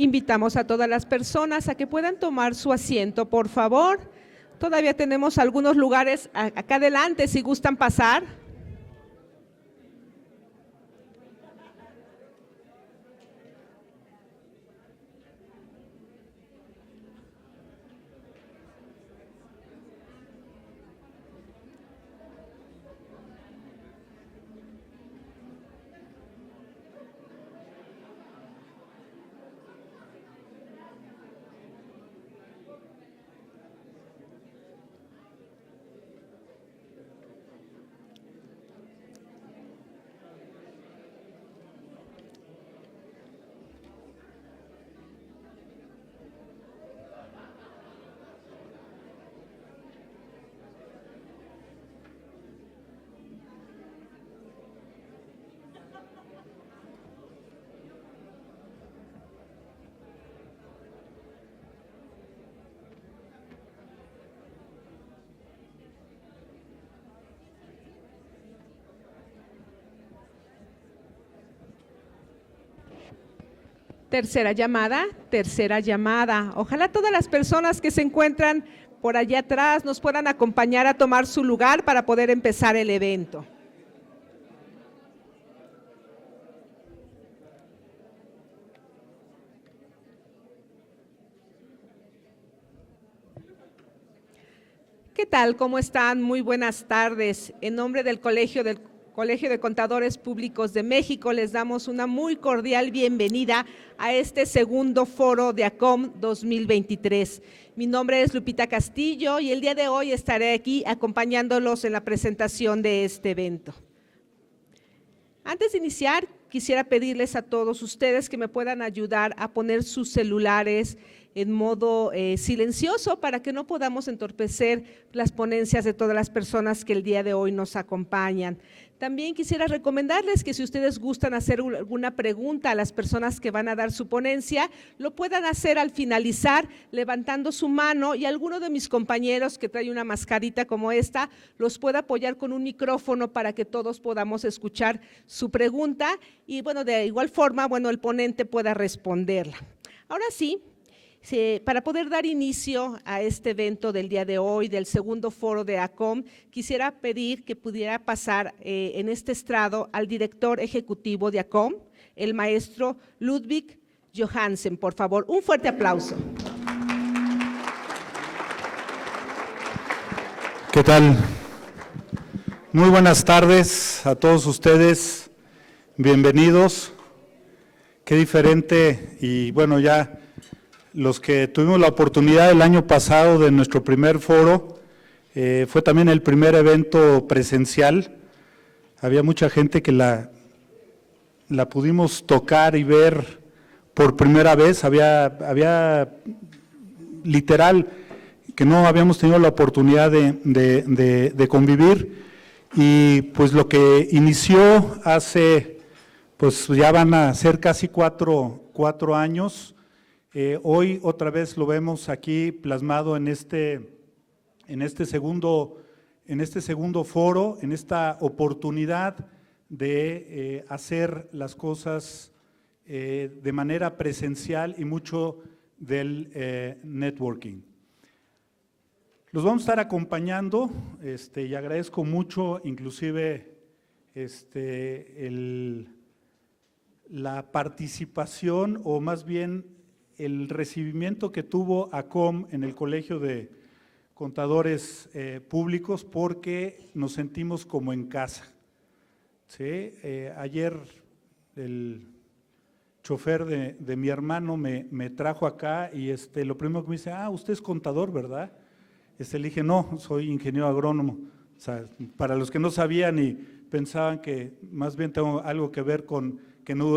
Invitamos a todas las personas a que puedan tomar su asiento, por favor. Todavía tenemos algunos lugares acá adelante, si gustan pasar. Tercera llamada, tercera llamada. Ojalá todas las personas que se encuentran por allá atrás nos puedan acompañar a tomar su lugar para poder empezar el evento. ¿Qué tal? ¿Cómo están? Muy buenas tardes. En nombre del Colegio de Contadores Públicos de México, les damos una muy cordial bienvenida a este segundo foro de ACOM 2023. Mi nombre es Lupita Castillo y el día de hoy estaré aquí acompañándolos en la presentación de este evento. Antes de iniciar, quisiera pedirles a todos ustedes que me puedan ayudar a poner sus celulares en modo silencioso para que no podamos entorpecer las ponencias de todas las personas que el día de hoy nos acompañan. También quisiera recomendarles que si ustedes gustan hacer alguna pregunta a las personas que van a dar su ponencia, lo puedan hacer al finalizar levantando su mano y alguno de mis compañeros que trae una mascarita como esta los pueda apoyar con un micrófono para que todos podamos escuchar su pregunta y bueno, de igual forma, bueno, el ponente pueda responderla. Ahora sí. Para poder dar inicio a este evento del día de hoy, del segundo foro de ACOM, quisiera pedir que pudiera pasar en este estrado al director ejecutivo de ACOM, el maestro Ludwig Johansen, por favor. Un fuerte aplauso. ¿Qué tal? Muy buenas tardes a todos ustedes, bienvenidos. Qué diferente y bueno, ya los que tuvimos la oportunidad el año pasado de nuestro primer foro, fue también el primer evento presencial. Había mucha gente que la pudimos tocar y ver por primera vez. Había literal que no habíamos tenido la oportunidad de convivir y pues lo que inició hace, pues ya van a ser casi cuatro años. Hoy otra vez lo vemos aquí plasmado en este segundo foro, en esta oportunidad de hacer las cosas de manera presencial y mucho del networking. Los vamos a estar acompañando y agradezco mucho inclusive la participación o más bien el recibimiento que tuvo ACOM en el Colegio de Contadores Públicos porque nos sentimos como en casa. ¿Sí? Ayer el chofer de mi hermano me trajo acá y lo primero que me dice, usted es contador, ¿verdad? Le dije, no, soy ingeniero agrónomo. O sea, para los que no sabían y pensaban que más bien tengo algo que ver con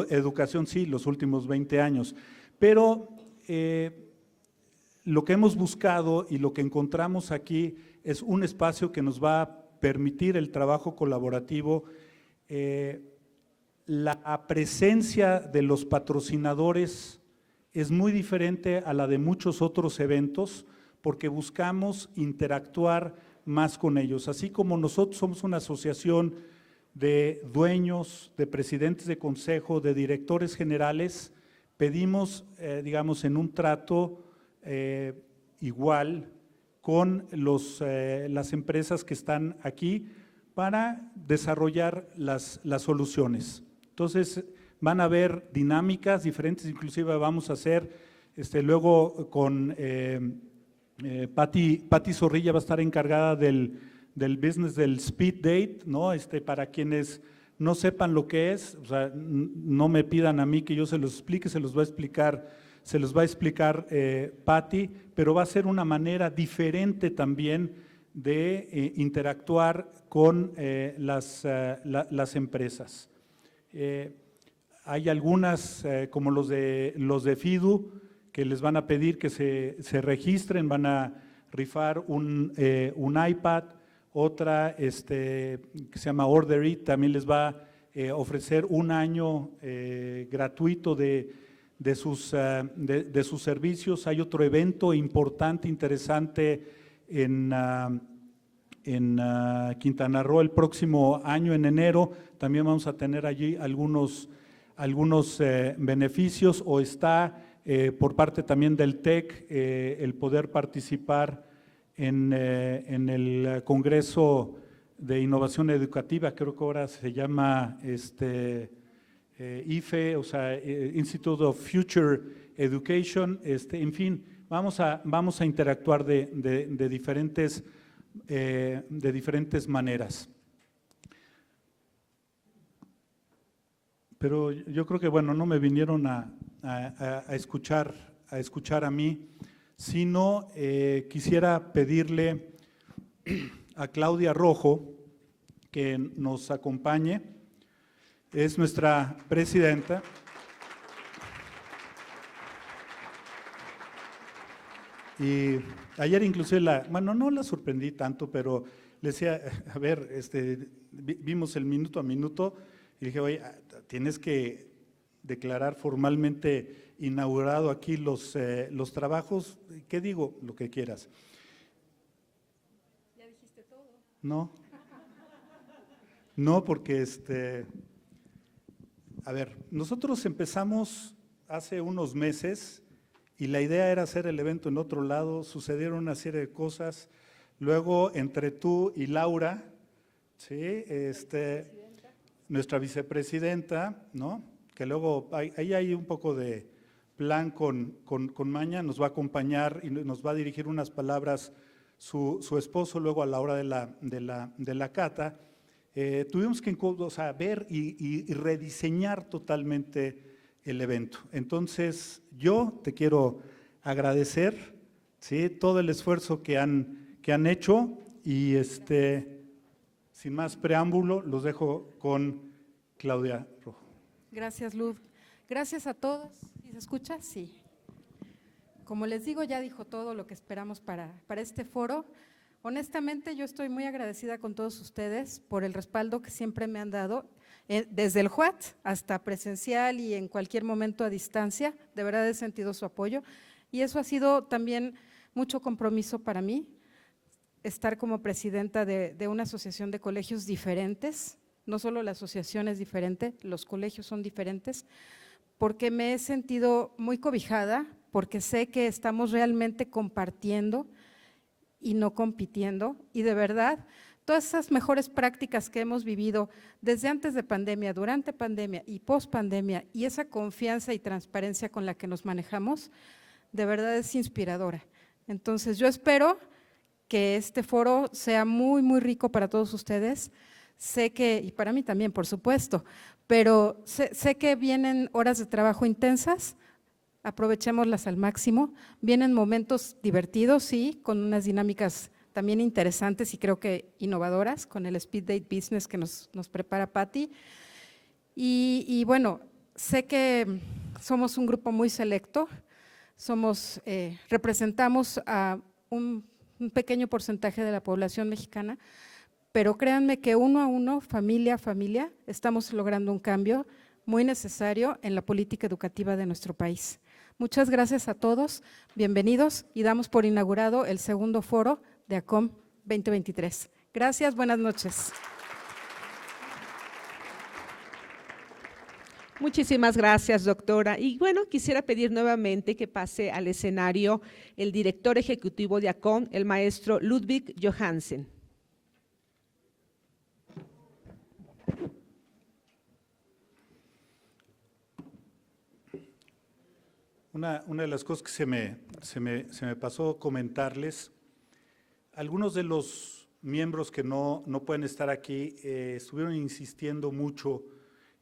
educación, sí, los últimos 20 años. Pero lo que hemos buscado y lo que encontramos aquí es un espacio que nos va a permitir el trabajo colaborativo, la presencia de los patrocinadores es muy diferente a la de muchos otros eventos porque buscamos interactuar más con ellos. Así como nosotros somos una asociación de dueños, de presidentes de consejo, de directores generales, pedimos, digamos, en un trato igual con las empresas que están aquí para desarrollar las soluciones. Entonces, van a haber dinámicas diferentes, inclusive vamos a hacer, luego con Patti Zorrilla va a estar encargada del business del speed date, ¿no? Para quienes no sepan lo que es, o sea, no me pidan a mí que yo se los explique, se los va a explicar Patti, pero va a ser una manera diferente también de interactuar con las empresas. Hay algunas, como los de FIDU, que les van a pedir que se registren, van a rifar un iPad. Otra que se llama Order It también les va a ofrecer un año gratuito de sus servicios. Hay otro evento importante, interesante en Quintana Roo el próximo año, en enero. También vamos a tener allí algunos beneficios, o está por parte también del TEC el poder participar en el Congreso de Innovación Educativa, creo que ahora se llama IFE, o sea, Institute of Future Education, en fin, vamos a interactuar de diferentes maneras. Pero yo creo que, bueno, no me vinieron a escuchar a mí, sino quisiera pedirle a Claudia Rojo que nos acompañe. Es nuestra presidenta. Y ayer inclusive bueno, no la sorprendí tanto, pero le decía, a ver, vimos el minuto a minuto y dije, oye, tienes que declarar formalmente inaugurado aquí los trabajos. ¿Qué digo? Lo que quieras. ¿Ya dijiste todo? No, porque a ver, nosotros empezamos hace unos meses y la idea era hacer el evento en otro lado, sucedieron una serie de cosas, luego entre tú y Laura, ¿sí? Nuestra vicepresidenta, ¿no? Que luego ahí hay un poco de plan con Maña, nos va a acompañar y nos va a dirigir unas palabras su esposo luego a la hora de la cata. Tuvimos que ver y rediseñar totalmente el evento. Entonces, yo te quiero agradecer, ¿sí?, todo el esfuerzo que han hecho y sin más preámbulo, los dejo con Claudia Rojo. Gracias, Luz. Gracias a todos. ¿Sí se escucha? Sí. Como les digo, ya dijo todo lo que esperamos para este foro. Honestamente, yo estoy muy agradecida con todos ustedes por el respaldo que siempre me han dado, desde el JUAT hasta presencial y en cualquier momento a distancia. De verdad he sentido su apoyo y eso ha sido también mucho compromiso para mí, estar como presidenta de una asociación de colegios diferentes. No solo la asociación es diferente, los colegios son diferentes, porque me he sentido muy cobijada, porque sé que estamos realmente compartiendo y no compitiendo, y de verdad, todas esas mejores prácticas que hemos vivido desde antes de pandemia, durante pandemia y post pandemia, y esa confianza y transparencia con la que nos manejamos, de verdad es inspiradora. Entonces yo espero que este foro sea muy, muy rico para todos ustedes. Sé que, y para mí también, por supuesto, pero sé que vienen horas de trabajo intensas, aprovechémoslas al máximo. Vienen momentos divertidos, sí, con unas dinámicas también interesantes y creo que innovadoras, con el Speed Date Business que nos prepara Patti. Y bueno, sé que somos un grupo muy selecto, representamos a un pequeño porcentaje de la población mexicana, pero créanme que uno a uno, familia a familia, estamos logrando un cambio muy necesario en la política educativa de nuestro país. Muchas gracias a todos, bienvenidos y damos por inaugurado el segundo foro de ACOM 2023. Gracias, buenas noches. Muchísimas gracias, doctora. Y bueno, quisiera pedir nuevamente que pase al escenario el director ejecutivo de ACOM, el maestro Ludwig Johansen. Una de las cosas que se me pasó comentarles, algunos de los miembros que no pueden estar aquí estuvieron insistiendo mucho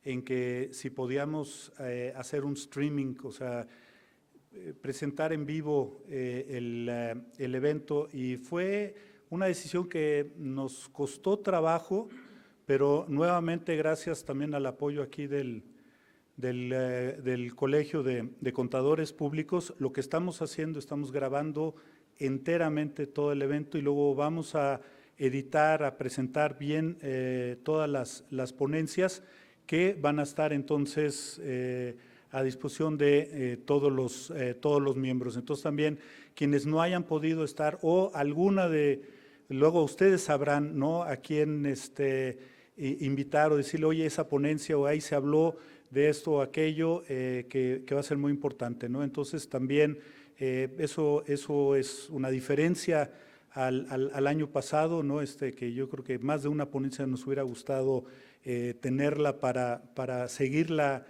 en que si podíamos hacer un streaming, o sea, presentar en vivo el evento, y fue una decisión que nos costó trabajo, pero nuevamente gracias también al apoyo aquí del Colegio de Contadores Públicos, lo que estamos haciendo, estamos grabando enteramente todo el evento y luego vamos a editar, a presentar bien todas las ponencias que van a estar entonces a disposición de todos los miembros. Entonces también quienes no hayan podido estar o alguna luego ustedes sabrán, ¿no?, a quién invitar o decirle, oye, esa ponencia o ahí se habló de esto o aquello, que va a ser muy importante, ¿no? Entonces también eso es una diferencia al año pasado, ¿no? Que yo creo que más de una ponencia nos hubiera gustado tenerla para seguirla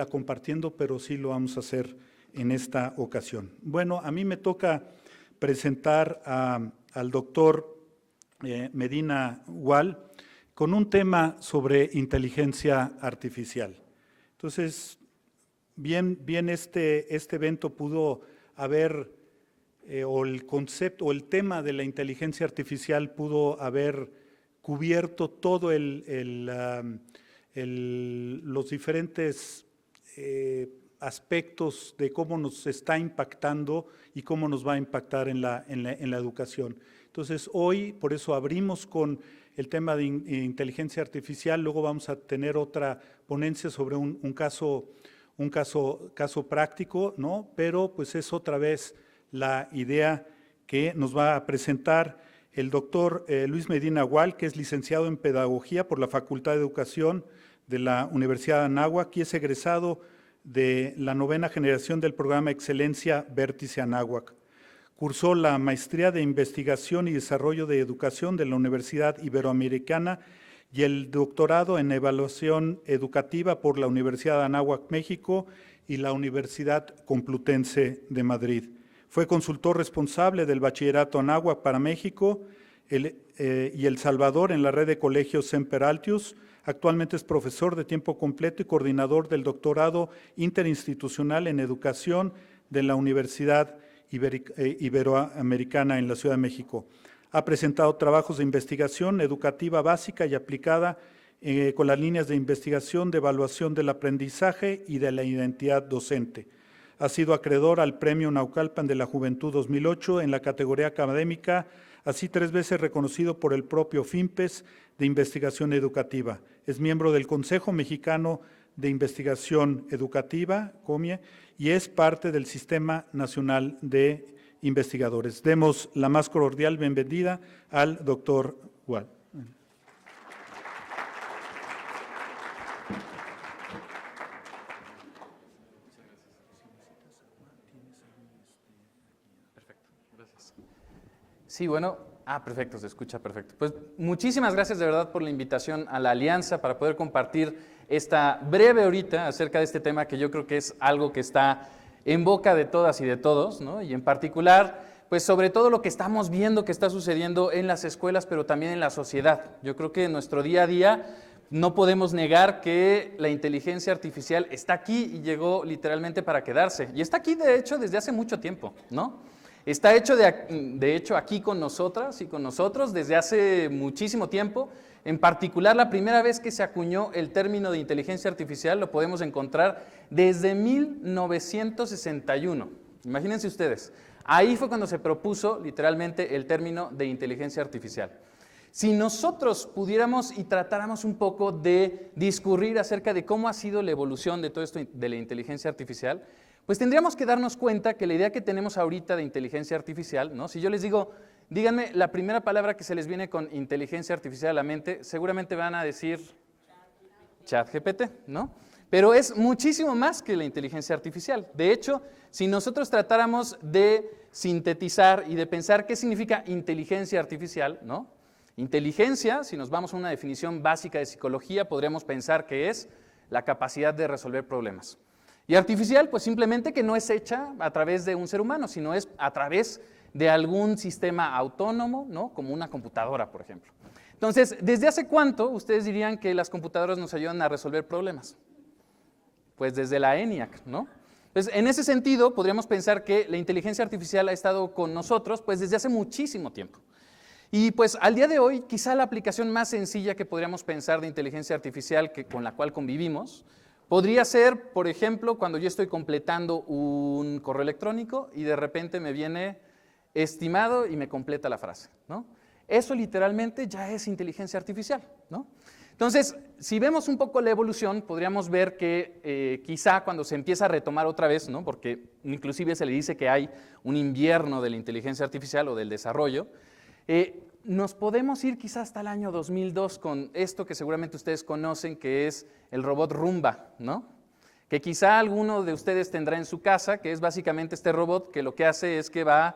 compartiendo, pero sí lo vamos a hacer en esta ocasión. Bueno, a mí me toca presentar al doctor Medina Gual con un tema sobre inteligencia artificial. Entonces, bien este evento pudo haber, o el concepto o el tema de la inteligencia artificial pudo haber cubierto todo los diferentes aspectos de cómo nos está impactando y cómo nos va a impactar en la educación. Entonces, hoy por eso abrimos con el tema de inteligencia artificial, luego vamos a tener otra ponencia sobre un caso práctico, ¿no? Pero pues es otra vez la idea que nos va a presentar el doctor Luis Medina Gual, que es licenciado en Pedagogía por la Facultad de Educación de la Universidad de Anáhuac y es egresado de la 9ª generación del programa Excelencia Vértice Anáhuac. Cursó la Maestría de Investigación y Desarrollo de Educación de la Universidad Iberoamericana y el doctorado en Evaluación Educativa por la Universidad de Anáhuac, México y la Universidad Complutense de Madrid. Fue consultor responsable del Bachillerato Anáhuac para México y El Salvador en la red de colegios Semper Altius. Actualmente es profesor de tiempo completo y coordinador del doctorado interinstitucional en educación de la Universidad Iberoamericana en la Ciudad de México. Ha presentado trabajos de investigación educativa básica y aplicada con las líneas de investigación de evaluación del aprendizaje y de la identidad docente. Ha sido acreedor al Premio Naucalpan de la Juventud 2008 en la categoría académica, así 3 veces reconocido por el propio FIMPES de Investigación Educativa. Es miembro del Consejo Mexicano de Investigación Educativa, COMIE, y es parte del Sistema Nacional de Investigadores. Demos la más cordial bienvenida al doctor Gual. Perfecto, gracias. Sí, bueno, perfecto, se escucha perfecto. Pues muchísimas gracias de verdad por la invitación a la Alianza para poder compartir esta breve horita acerca de este tema que yo creo que es algo que está en boca de todas y de todos, ¿no? Y en particular, pues sobre todo lo que estamos viendo que está sucediendo en las escuelas, pero también en la sociedad. Yo creo que en nuestro día a día no podemos negar que la inteligencia artificial está aquí y llegó literalmente para quedarse. Y está aquí, de hecho, desde hace mucho tiempo, ¿no? Está hecho de hecho aquí con nosotras y con nosotros desde hace muchísimo tiempo. En particular, la primera vez que se acuñó el término de inteligencia artificial lo podemos encontrar desde 1961. Imagínense ustedes, ahí fue cuando se propuso literalmente el término de inteligencia artificial. Si nosotros pudiéramos y tratáramos un poco de discurrir acerca de cómo ha sido la evolución de todo esto de la inteligencia artificial, pues tendríamos que darnos cuenta que la idea que tenemos ahorita de inteligencia artificial, ¿no? Si yo les digo, díganme la primera palabra que se les viene con inteligencia artificial a la mente, seguramente van a decir ChatGPT, ¿no? Pero es muchísimo más que la inteligencia artificial. De hecho, si nosotros tratáramos de sintetizar y de pensar qué significa inteligencia artificial, ¿no? Inteligencia, si nos vamos a una definición básica de psicología, podríamos pensar que es la capacidad de resolver problemas. Y artificial, pues simplemente que no es hecha a través de un ser humano, sino es a través de algún sistema autónomo, ¿no? Como una computadora, por ejemplo. Entonces, ¿desde hace cuánto ustedes dirían que las computadoras nos ayudan a resolver problemas? Pues desde la ENIAC, ¿no? Entonces, en ese sentido, podríamos pensar que la inteligencia artificial ha estado con nosotros pues desde hace muchísimo tiempo. Y pues al día de hoy, quizá la aplicación más sencilla que podríamos pensar de inteligencia artificial con la cual convivimos, podría ser, por ejemplo, cuando yo estoy completando un correo electrónico y de repente me viene estimado y me completa la frase, ¿no? Eso literalmente ya es inteligencia artificial, ¿no? Entonces, si vemos un poco la evolución, podríamos ver que quizá cuando se empieza a retomar otra vez, ¿no? Porque inclusive se le dice que hay un invierno de la inteligencia artificial o del desarrollo, nos podemos ir quizá hasta el año 2002 con esto que seguramente ustedes conocen, que es el robot Roomba, ¿no? Que quizá alguno de ustedes tendrá en su casa, que es básicamente este robot que lo que hace es que va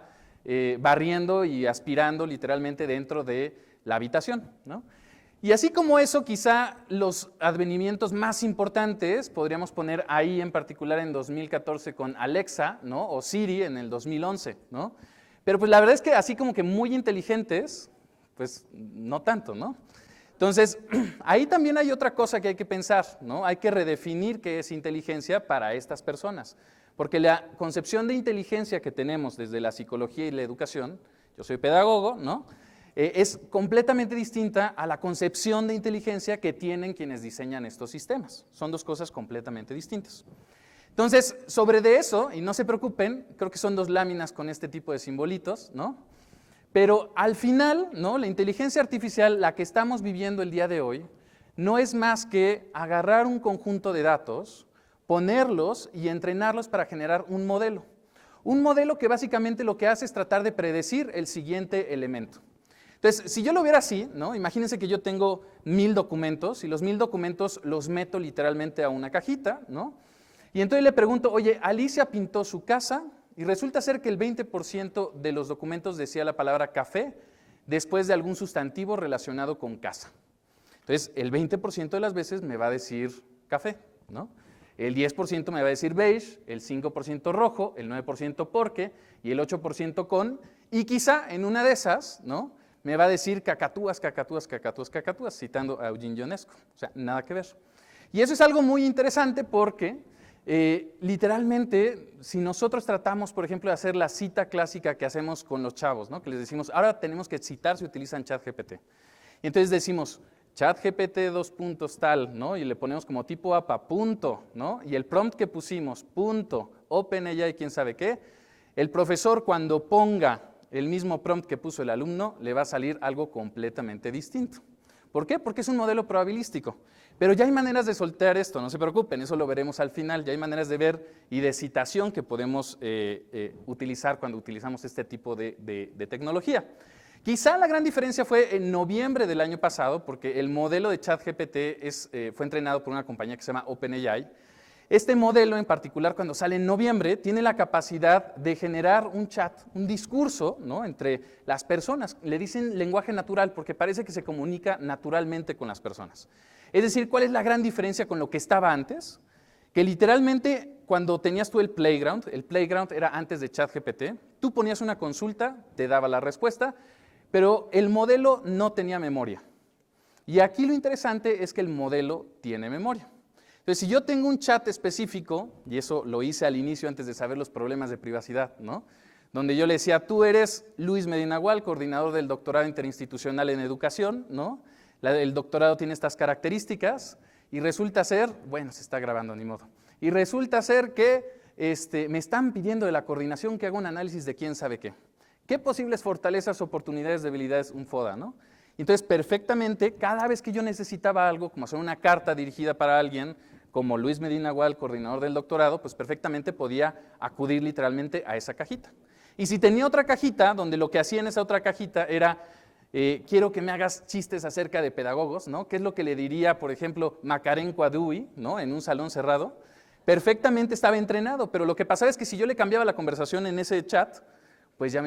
barriendo y aspirando literalmente dentro de la habitación, ¿no? Y así como eso, quizá los advenimientos más importantes podríamos poner ahí en particular en 2014 con Alexa, ¿no? O Siri en el 2011, ¿no? Pero pues la verdad es que así como que muy inteligentes, pues no tanto, ¿no? Entonces, ahí también hay otra cosa que hay que pensar, ¿no? Hay que redefinir qué es inteligencia para estas personas, porque la concepción de inteligencia que tenemos desde la psicología y la educación, yo soy pedagogo, ¿no? Es completamente distinta a la concepción de inteligencia que tienen quienes diseñan estos sistemas. Son dos cosas completamente distintas. Entonces, sobre de eso, y no se preocupen, creo que son dos láminas con este tipo de simbolitos, ¿no? Pero al final, ¿no? La inteligencia artificial, la que estamos viviendo el día de hoy, no es más que agarrar un conjunto de datos, ponerlos y entrenarlos para generar un modelo. Un modelo que básicamente lo que hace es tratar de predecir el siguiente elemento. Entonces, si yo lo viera así, ¿no? Imagínense que yo tengo 1000 documentos y los 1000 documentos los meto literalmente a una cajita, ¿no? Y entonces le pregunto, oye, Alicia pintó su casa y resulta ser que el 20% de los documentos decía la palabra café después de algún sustantivo relacionado con casa. Entonces, el 20% de las veces me va a decir café, ¿no? El 10% me va a decir beige, el 5% rojo, el 9% porque y el 8% con, y quizá en una de esas, ¿no? Me va a decir cacatúas, cacatúas, cacatúas, cacatúas, citando a Eugene Ionesco. O sea, nada que ver. Y eso es algo muy interesante porque literalmente, si nosotros tratamos, por ejemplo, de hacer la cita clásica que hacemos con los chavos, ¿no? Que les decimos, ahora tenemos que citar si utilizan ChatGPT. Y entonces decimos, ChatGPT 2 puntos tal, ¿no? Y le ponemos como tipo APA, punto, ¿no? Y el prompt que pusimos, punto, OpenAI, quién sabe qué. El profesor cuando ponga el mismo prompt que puso el alumno, le va a salir algo completamente distinto. ¿Por qué? Porque es un modelo probabilístico. Pero ya hay maneras de soltar esto, no se preocupen, eso lo veremos al final. Ya hay maneras de ver y de citación que podemos utilizar cuando utilizamos este tipo de tecnología. Quizá la gran diferencia fue en noviembre del año pasado, porque el modelo de ChatGPT fue entrenado por una compañía que se llama OpenAI. Este modelo en particular, cuando sale en noviembre, tiene la capacidad de generar un chat, un discurso, ¿no? Entre las personas. Le dicen lenguaje natural porque parece que se comunica naturalmente con las personas. Es decir, ¿cuál es la gran diferencia con lo que estaba antes? Que literalmente cuando tenías tú el playground era antes de ChatGPT, tú ponías una consulta, te daba la respuesta, pero el modelo no tenía memoria. Y aquí lo interesante es que el modelo tiene memoria. Entonces, si yo tengo un chat específico, y eso lo hice al inicio antes de saber los problemas de privacidad, ¿no? Donde yo le decía, tú eres Luis Medina Gual, coordinador del doctorado interinstitucional en educación, ¿no? El doctorado tiene estas características, y resulta ser, bueno, se está grabando, ni modo, y resulta ser que me están pidiendo de la coordinación que haga un análisis de quién sabe qué. ¿Qué posibles fortalezas, oportunidades, debilidades un FODA, ¿no? Entonces, perfectamente, cada vez que yo necesitaba algo, como hacer una carta dirigida para alguien, como Luis Medina Gual, coordinador del doctorado, pues perfectamente podía acudir literalmente a esa cajita. Y si tenía otra cajita, donde lo que hacía en esa otra cajita era, quiero que me hagas chistes acerca de pedagogos, ¿no? ¿Qué es lo que le diría, por ejemplo, Makarenko a Dewey, ¿no? En un salón cerrado? Perfectamente estaba entrenado, pero lo que pasaba es que si yo le cambiaba la conversación en ese chat, pues ya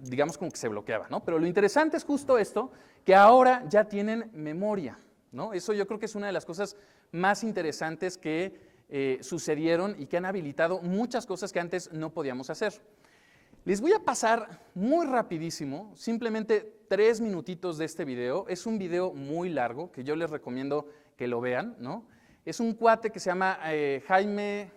digamos como que se bloqueaba, ¿no? Pero lo interesante es justo esto, que ahora ya tienen memoria, ¿no? Eso yo creo que es una de las cosas más interesantes que sucedieron y que han habilitado muchas cosas que antes no podíamos hacer. Les voy a pasar muy rapidísimo, simplemente 3 minutitos de este video. Es un video muy largo que yo les recomiendo que lo vean, ¿no? Es un cuate que se llama Jaime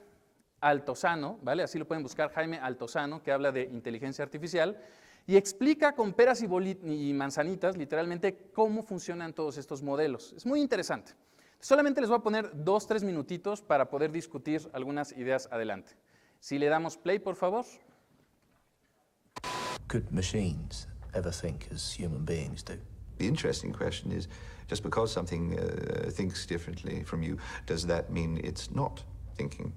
Altozano, ¿vale? Así lo pueden buscar, Jaime Altozano, que habla de inteligencia artificial y explica con peras y manzanitas, literalmente, cómo funcionan todos estos modelos. Es muy interesante. Solamente les voy a poner 2, 3 minutitos para poder discutir algunas ideas adelante. Si le damos play, por favor. Could machines ever think as human beings do? The interesting question is, just because something thinks differently from you, does that mean it's not thinking?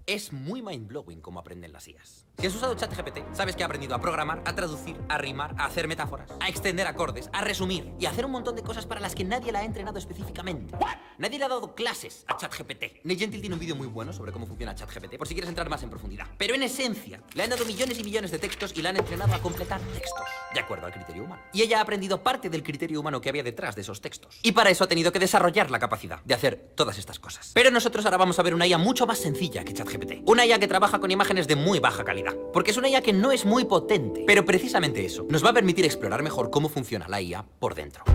Es muy mind-blowing cómo aprenden las IAs. Si has usado ChatGPT, sabes que ha aprendido a programar, a traducir, a rimar, a hacer metáforas, a extender acordes, a resumir y a hacer un montón de cosas para las que nadie la ha entrenado específicamente. Nadie le ha dado clases a ChatGPT. Nate Gentil tiene un vídeo muy bueno sobre cómo funciona ChatGPT, por si quieres entrar más en profundidad. Pero en esencia, le han dado millones y millones de textos y la han entrenado a completar textos, de acuerdo al criterio humano. Y ella ha aprendido parte del criterio humano que había detrás de esos textos. Y para eso ha tenido que desarrollar la capacidad de hacer todas estas cosas. Pero nosotros ahora vamos a ver una IA mucho más sencilla que ChatGPT. Una IA que trabaja con imágenes de muy baja calidad. Porque es una IA que no es muy potente. Pero precisamente eso nos va a permitir explorar mejor cómo funciona la IA por dentro.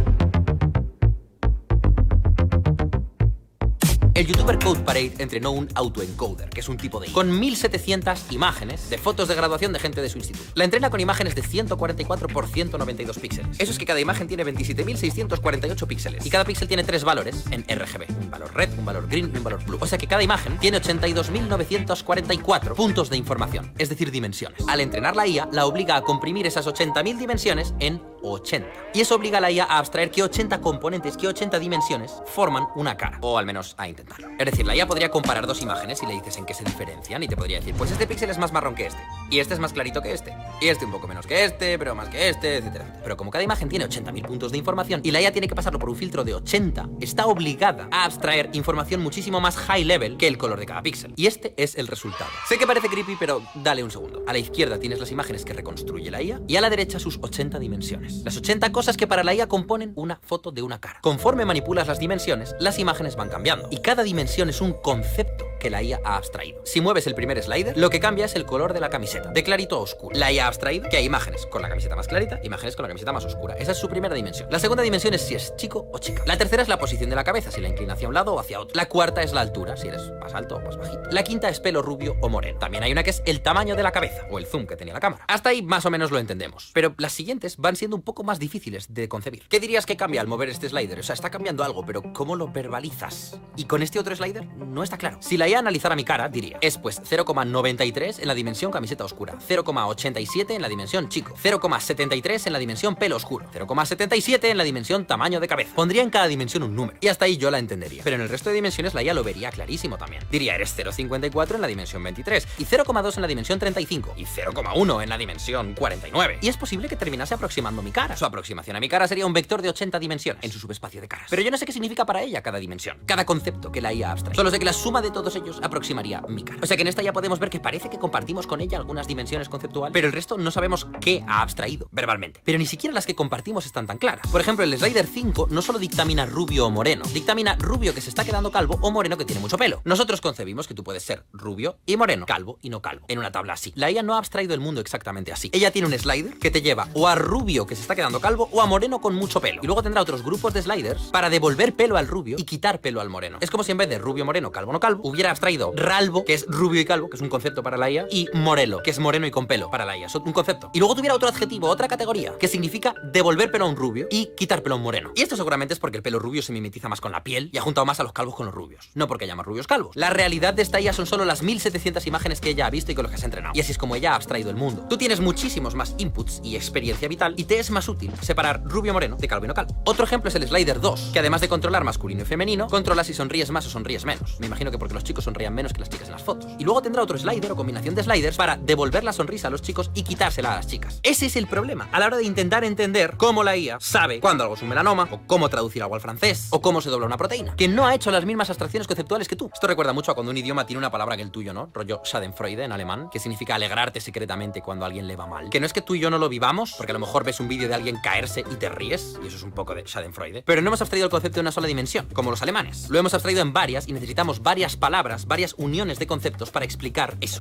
El youtuber CodeParade entrenó un autoencoder, que es un tipo de IA, con 1700 imágenes de fotos de graduación de gente de su instituto. La entrena con imágenes de 144 por 192 píxeles. Eso es que cada imagen tiene 27.648 píxeles. Y cada píxel tiene 3 valores en RGB. Un valor red, un valor green y un valor blue. O sea que cada imagen tiene 82.944 puntos de información, es decir, dimensiones. Al entrenar la IA, la obliga a comprimir esas 80.000 dimensiones en 80. Y eso obliga a la IA a abstraer que 80 componentes, que 80 dimensiones forman una cara. O al menos a intentarlo. Es decir, la IA podría comparar dos imágenes y le dices en qué se diferencian y te podría decir, pues este píxel es más marrón que este, y este es más clarito que este, y este un poco menos que este, pero más que este, etcétera, etcétera. Pero como cada imagen tiene 80.000 puntos de información y la IA tiene que pasarlo por un filtro de 80, está obligada a abstraer información muchísimo más high level que el color de cada píxel. Y este es el resultado. Sé que parece creepy, pero dale un segundo. A la izquierda tienes las imágenes que reconstruye la IA y a la derecha sus 80 dimensiones. Las 80 cosas que para la IA componen una foto de una cara. Conforme manipulas las dimensiones, las imágenes van cambiando. Y cada dimensión es un concepto que la IA ha abstraído. Si mueves el primer slider, lo que cambia es el color de la camiseta, de clarito a oscuro. La IA ha abstraído que hay imágenes con la camiseta más clarita, imágenes con la camiseta más oscura. Esa es su primera dimensión. La segunda dimensión es si es chico o chica. La tercera es la posición de la cabeza, si la inclina hacia un lado o hacia otro. La cuarta es la altura, si eres más alto o más bajito. La quinta es pelo rubio o moreno. También hay una que es el tamaño de la cabeza, o el zoom que tenía la cámara. Hasta ahí más o menos lo entendemos. Pero las siguientes van siendo un poco más difíciles de concebir. ¿Qué dirías que cambia al mover este slider? O sea, está cambiando algo, pero ¿cómo lo verbalizas? Y con este otro slider no está claro. Si la IA analizara mi cara, diría, es pues 0,93 en la dimensión camiseta oscura, 0,87 en la dimensión chico, 0,73 en la dimensión pelo oscuro, 0,77 en la dimensión tamaño de cabeza. Pondría en cada dimensión un número, y hasta ahí yo la entendería. Pero en el resto de dimensiones la IA lo vería clarísimo también. Diría, eres 0,54 en la dimensión 23, y 0,2 en la dimensión 35, y 0,1 en la dimensión 49. Y es posible que terminase aproximando mi cara. Su aproximación a mi cara sería un vector de 80 dimensiones en su subespacio de caras. Pero yo no sé qué significa para ella cada dimensión, cada concepto que la IA abstrae. Solo sé que la suma de todos ellos aproximaría mi cara. O sea que en esta ya podemos ver que parece que compartimos con ella algunas dimensiones conceptuales, pero el resto no sabemos qué ha abstraído verbalmente. Pero ni siquiera las que compartimos están tan claras. Por ejemplo, el slider 5 no solo dictamina rubio o moreno, dictamina rubio que se está quedando calvo o moreno que tiene mucho pelo. Nosotros concebimos que tú puedes ser rubio y moreno, calvo y no calvo, en una tabla así. La IA no ha abstraído el mundo exactamente así. Ella tiene un slider que te lleva o a rubio que se está quedando calvo o a moreno con mucho pelo. Y luego tendrá otros grupos de sliders para devolver pelo al rubio y quitar pelo al moreno. Es como si en vez de rubio, moreno, calvo, no calvo, hubiera abstraído ralvo, que es rubio y calvo, que es un concepto para la IA, y morelo, que es moreno y con pelo para la IA, es un concepto. Y luego tuviera otro adjetivo, otra categoría, que significa devolver pelo a un rubio y quitar pelo a un moreno. Y esto seguramente es porque el pelo rubio se mimetiza más con la piel y ha juntado más a los calvos con los rubios. No porque haya más rubios calvos. La realidad de esta IA son solo las 1700 imágenes que ella ha visto y con las que se ha entrenado. Y así es como ella ha abstraído el mundo. Tú tienes muchísimos más inputs y experiencia vital y te es más útil separar rubio moreno de calvo y no calvo. Otro ejemplo es el slider 2, que además de controlar masculino y femenino, controla si sonríes más o sonríes menos. Me imagino que porque los chicos chicos sonrían menos que las chicas en las fotos. Y luego tendrá otro slider o combinación de sliders para devolver la sonrisa a los chicos y quitársela a las chicas. Ese es el problema a la hora de intentar entender cómo la IA sabe cuándo algo es un melanoma, o cómo traducir algo al francés, o cómo se dobla una proteína, que no ha hecho las mismas abstracciones conceptuales que tú. Esto recuerda mucho a cuando un idioma tiene una palabra que el tuyo, ¿no? Rollo Schadenfreude en alemán, que significa alegrarte secretamente cuando a alguien le va mal. Que no es que tú y yo no lo vivamos, porque a lo mejor ves un vídeo de alguien caerse y te ríes, y eso es un poco de Schadenfreude, pero no hemos abstraído el concepto de una sola dimensión, como los alemanes. Lo hemos abstraído en varias y necesitamos varias palabras, varias uniones de conceptos para explicar eso.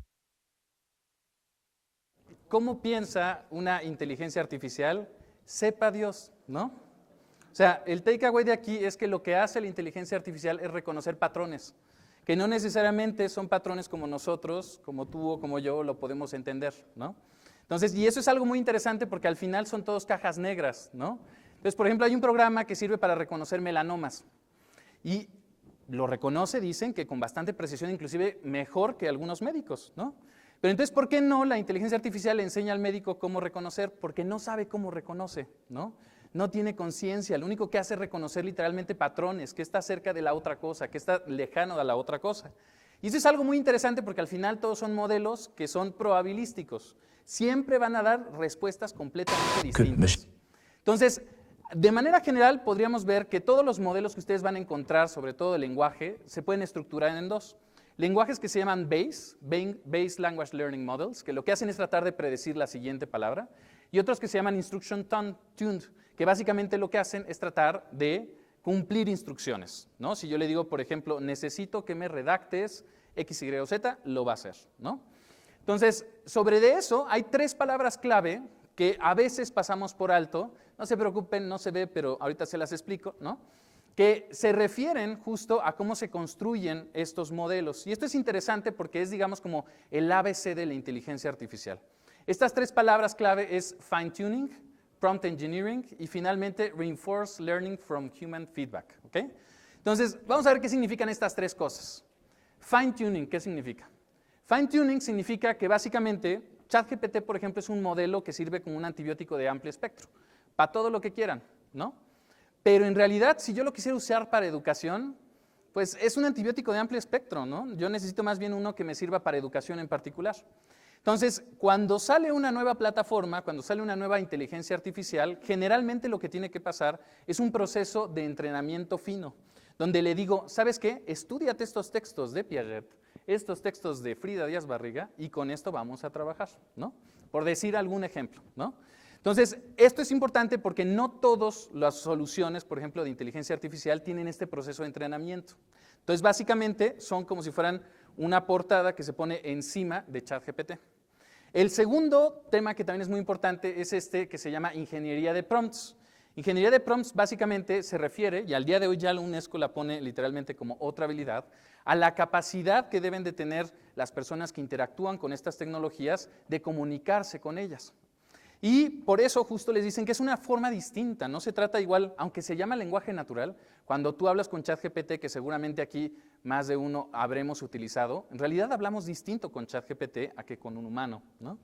¿Cómo piensa una inteligencia artificial? Sepa Dios, ¿no? O sea, el takeaway de aquí es que lo que hace la inteligencia artificial es reconocer patrones, que no necesariamente son patrones como nosotros, como tú o como yo, lo podemos entender, ¿no? Entonces, y eso es algo muy interesante porque al final son todos cajas negras, ¿no? Entonces, por ejemplo, hay un programa que sirve para reconocer melanomas y lo reconoce, dicen que con bastante precisión, inclusive mejor que algunos médicos, ¿no? Pero entonces, ¿por qué no la inteligencia artificial le enseña al médico cómo reconocer? Porque no sabe cómo reconoce, ¿no? No tiene conciencia, lo único que hace es reconocer literalmente patrones, que está cerca de la otra cosa, que está lejano de la otra cosa. Y eso es algo muy interesante porque al final todos son modelos que son probabilísticos. Siempre van a dar respuestas completamente distintas. Entonces, de manera general podríamos ver que todos los modelos que ustedes van a encontrar, sobre todo el lenguaje, se pueden estructurar en dos. Lenguajes que se llaman Base Language Learning Models, que lo que hacen es tratar de predecir la siguiente palabra, y otros que se llaman Instruction Tuned, que básicamente lo que hacen es tratar de cumplir instrucciones, ¿no? Si yo le digo, por ejemplo, necesito que me redactes X, Y o Z, lo va a hacer, ¿no? Entonces, sobre de eso hay tres palabras clave que a veces pasamos por alto, no se preocupen, no se ve, pero ahorita se las explico, ¿no? Que se refieren justo a cómo se construyen estos modelos. Y esto es interesante porque es, digamos, como el ABC de la inteligencia artificial. Estas tres palabras clave es fine-tuning, prompt engineering y finalmente reinforced learning from human feedback, ¿ok? Entonces, vamos a ver qué significan estas tres cosas. Fine-tuning, ¿qué significa? Fine-tuning significa que básicamente ChatGPT, por ejemplo, es un modelo que sirve como un antibiótico de amplio espectro, para todo lo que quieran, ¿no? Pero en realidad, si yo lo quisiera usar para educación, pues es un antibiótico de amplio espectro, ¿no? Yo necesito más bien uno que me sirva para educación en particular. Entonces, cuando sale una nueva plataforma, cuando sale una nueva inteligencia artificial, generalmente lo que tiene que pasar es un proceso de entrenamiento fino, donde le digo, ¿sabes qué? Estúdiate estos textos de Piaget, estos textos de Frida Díaz Barriga, y con esto vamos a trabajar, ¿no? Por decir algún ejemplo, ¿no? Entonces, esto es importante porque no todas las soluciones, por ejemplo, de inteligencia artificial tienen este proceso de entrenamiento. Entonces, básicamente, son como si fueran una portada que se pone encima de ChatGPT. El segundo tema que también es muy importante es este que se llama ingeniería de prompts. Ingeniería de prompts básicamente se refiere, y al día de hoy ya la UNESCO la pone literalmente como otra habilidad, a la capacidad que deben de tener las personas que interactúan con estas tecnologías de comunicarse con ellas. Y por eso justo les dicen que es una forma distinta, no se trata igual, aunque se llama lenguaje natural, cuando tú hablas con ChatGPT, que seguramente aquí más de uno habremos utilizado, en realidad hablamos distinto con ChatGPT a que con un humano, ¿no?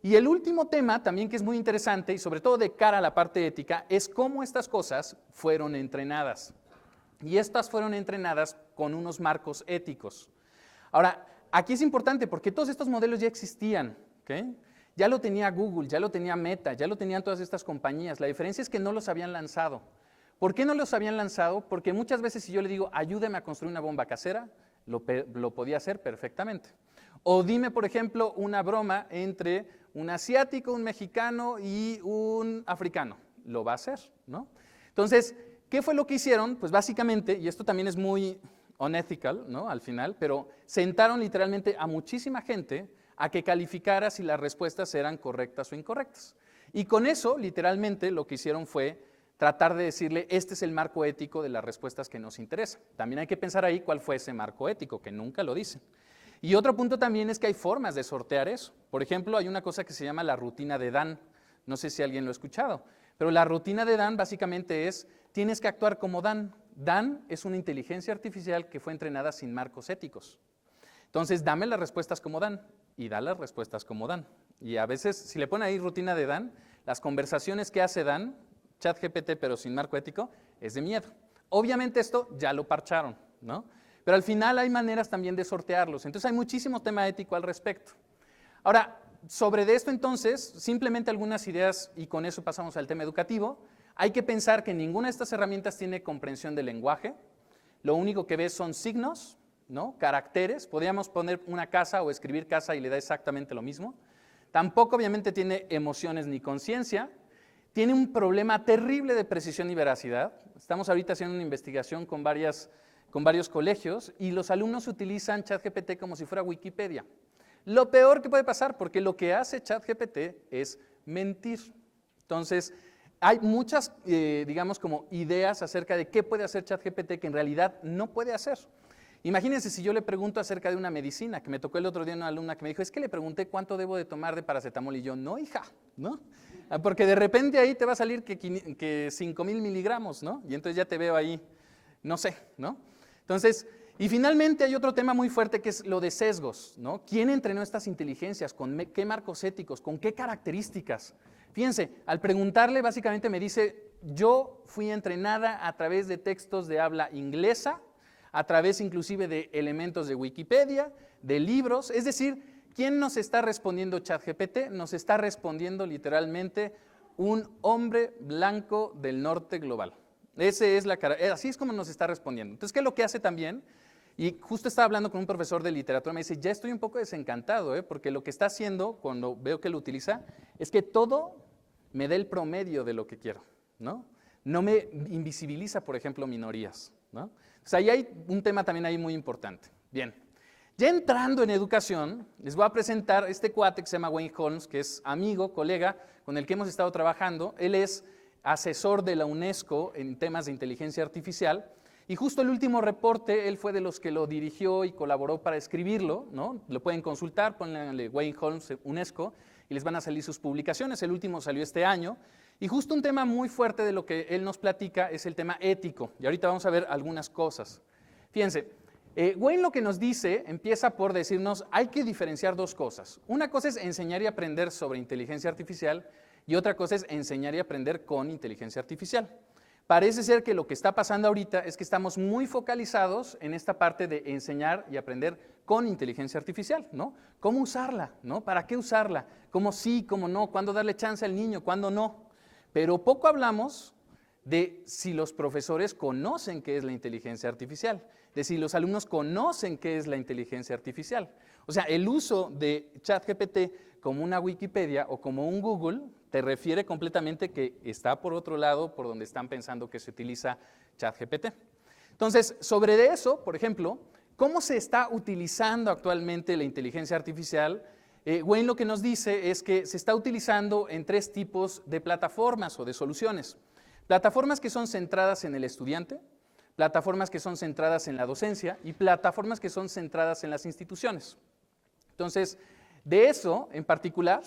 Y el último tema también que es muy interesante y sobre todo de cara a la parte ética es cómo estas cosas fueron entrenadas. Y estas fueron entrenadas con unos marcos éticos. Ahora, aquí es importante porque todos estos modelos ya existían, ¿ok? Ya lo tenía Google, ya lo tenía Meta, ya lo tenían todas estas compañías. La diferencia es que no los habían lanzado. ¿Por qué no los habían lanzado? Porque muchas veces si yo le digo, ayúdame a construir una bomba casera, lo podía hacer perfectamente. O dime, por ejemplo, una broma entre un asiático, un mexicano y un africano. Lo va a hacer, ¿no? Entonces, ¿qué fue lo que hicieron? Pues básicamente, y esto también es muy unethical, ¿no? Al final, pero sentaron literalmente a muchísima gente a que calificara si las respuestas eran correctas o incorrectas. Y con eso, literalmente, lo que hicieron fue tratar de decirle, este es el marco ético de las respuestas que nos interesan. También hay que pensar ahí cuál fue ese marco ético, que nunca lo dicen. Y otro punto también es que hay formas de sortear eso. Por ejemplo, hay una cosa que se llama la rutina de Dan. No sé si alguien lo ha escuchado, pero la rutina de Dan básicamente es, tienes que actuar como Dan. Dan es una inteligencia artificial que fue entrenada sin marcos éticos. Entonces, dame las respuestas como Dan y da las respuestas como Dan. Y a veces, si le ponen ahí rutina de Dan, las conversaciones que hace Dan, ChatGPT pero sin marco ético, es de miedo. Obviamente esto ya lo parcharon, ¿no? Pero al final hay maneras también de sortearlos. Entonces hay muchísimo tema ético al respecto. Ahora, sobre esto entonces, simplemente algunas ideas y con eso pasamos al tema educativo. Hay que pensar que ninguna de estas herramientas tiene comprensión del lenguaje. Lo único que ves son signos, ¿no? Caracteres. Podríamos poner una casa o escribir casa y le da exactamente lo mismo. Tampoco obviamente tiene emociones ni conciencia. Tiene un problema terrible de precisión y veracidad. Estamos ahorita haciendo una investigación con varios colegios y los alumnos utilizan ChatGPT como si fuera Wikipedia. Lo peor que puede pasar, porque lo que hace ChatGPT es mentir. Entonces, hay muchas, digamos, como ideas acerca de qué puede hacer ChatGPT que en realidad no puede hacer. Imagínense si yo le pregunto acerca de una medicina, que me tocó el otro día una alumna que me dijo, es que le pregunté cuánto debo de tomar de paracetamol, y yo, no, hija, ¿no? Porque de repente ahí te va a salir que 5,000 miligramos, ¿no? Y entonces ya te veo ahí, no sé, ¿no? Entonces, y finalmente hay otro tema muy fuerte que es lo de sesgos, ¿no? ¿Quién entrenó estas inteligencias? ¿Con qué marcos éticos? ¿Con qué características? Fíjense, al preguntarle básicamente me dice, yo fui entrenada a través de textos de habla inglesa, a través inclusive de elementos de Wikipedia, de libros, es decir, ¿quién nos está respondiendo ChatGPT? Nos está respondiendo literalmente un hombre blanco del norte global. Así es como nos está respondiendo. Entonces, ¿qué es lo que hace también? Y justo estaba hablando con un profesor de literatura, me dice, ya estoy un poco desencantado, porque lo que está haciendo, cuando veo que lo utiliza, es que todo me da el promedio de lo que quiero, ¿no? No me invisibiliza, por ejemplo, minorías, ¿no? O sea, ahí hay un tema también ahí muy importante. Bien, ya entrando en educación, les voy a presentar este cuate que se llama Wayne Holmes, que es amigo, colega, con el que hemos estado trabajando. Él es asesor de la UNESCO en temas de inteligencia artificial, y justo el último reporte, él fue de los que lo dirigió y colaboró para escribirlo, ¿no? Lo pueden consultar, ponle Wayne Holmes UNESCO, y les van a salir sus publicaciones. El último salió este año, y justo un tema muy fuerte de lo que él nos platica es el tema ético, y ahorita vamos a ver algunas cosas. Fíjense, Wayne lo que nos dice, empieza por decirnos, hay que diferenciar dos cosas. Una cosa es enseñar y aprender sobre inteligencia artificial, y otra cosa es enseñar y aprender con inteligencia artificial. Parece ser que lo que está pasando ahorita es que estamos muy focalizados en esta parte de enseñar y aprender con inteligencia artificial, ¿no? ¿Cómo usarla, no? ¿Para qué usarla? ¿Cómo sí, cómo no? ¿Cuándo darle chance al niño? ¿Cuándo no? Pero poco hablamos de si los profesores conocen qué es la inteligencia artificial, de si los alumnos conocen qué es la inteligencia artificial. O sea, el uso de ChatGPT como una Wikipedia o como un Google te refiere completamente que está por otro lado, por donde están pensando que se utiliza ChatGPT. Entonces, sobre eso, por ejemplo, ¿cómo se está utilizando actualmente la inteligencia artificial? Wayne lo que nos dice es que se está utilizando en 3 tipos de plataformas o de soluciones. Plataformas que son centradas en el estudiante, plataformas que son centradas en la docencia y plataformas que son centradas en las instituciones. Entonces, de eso en particular,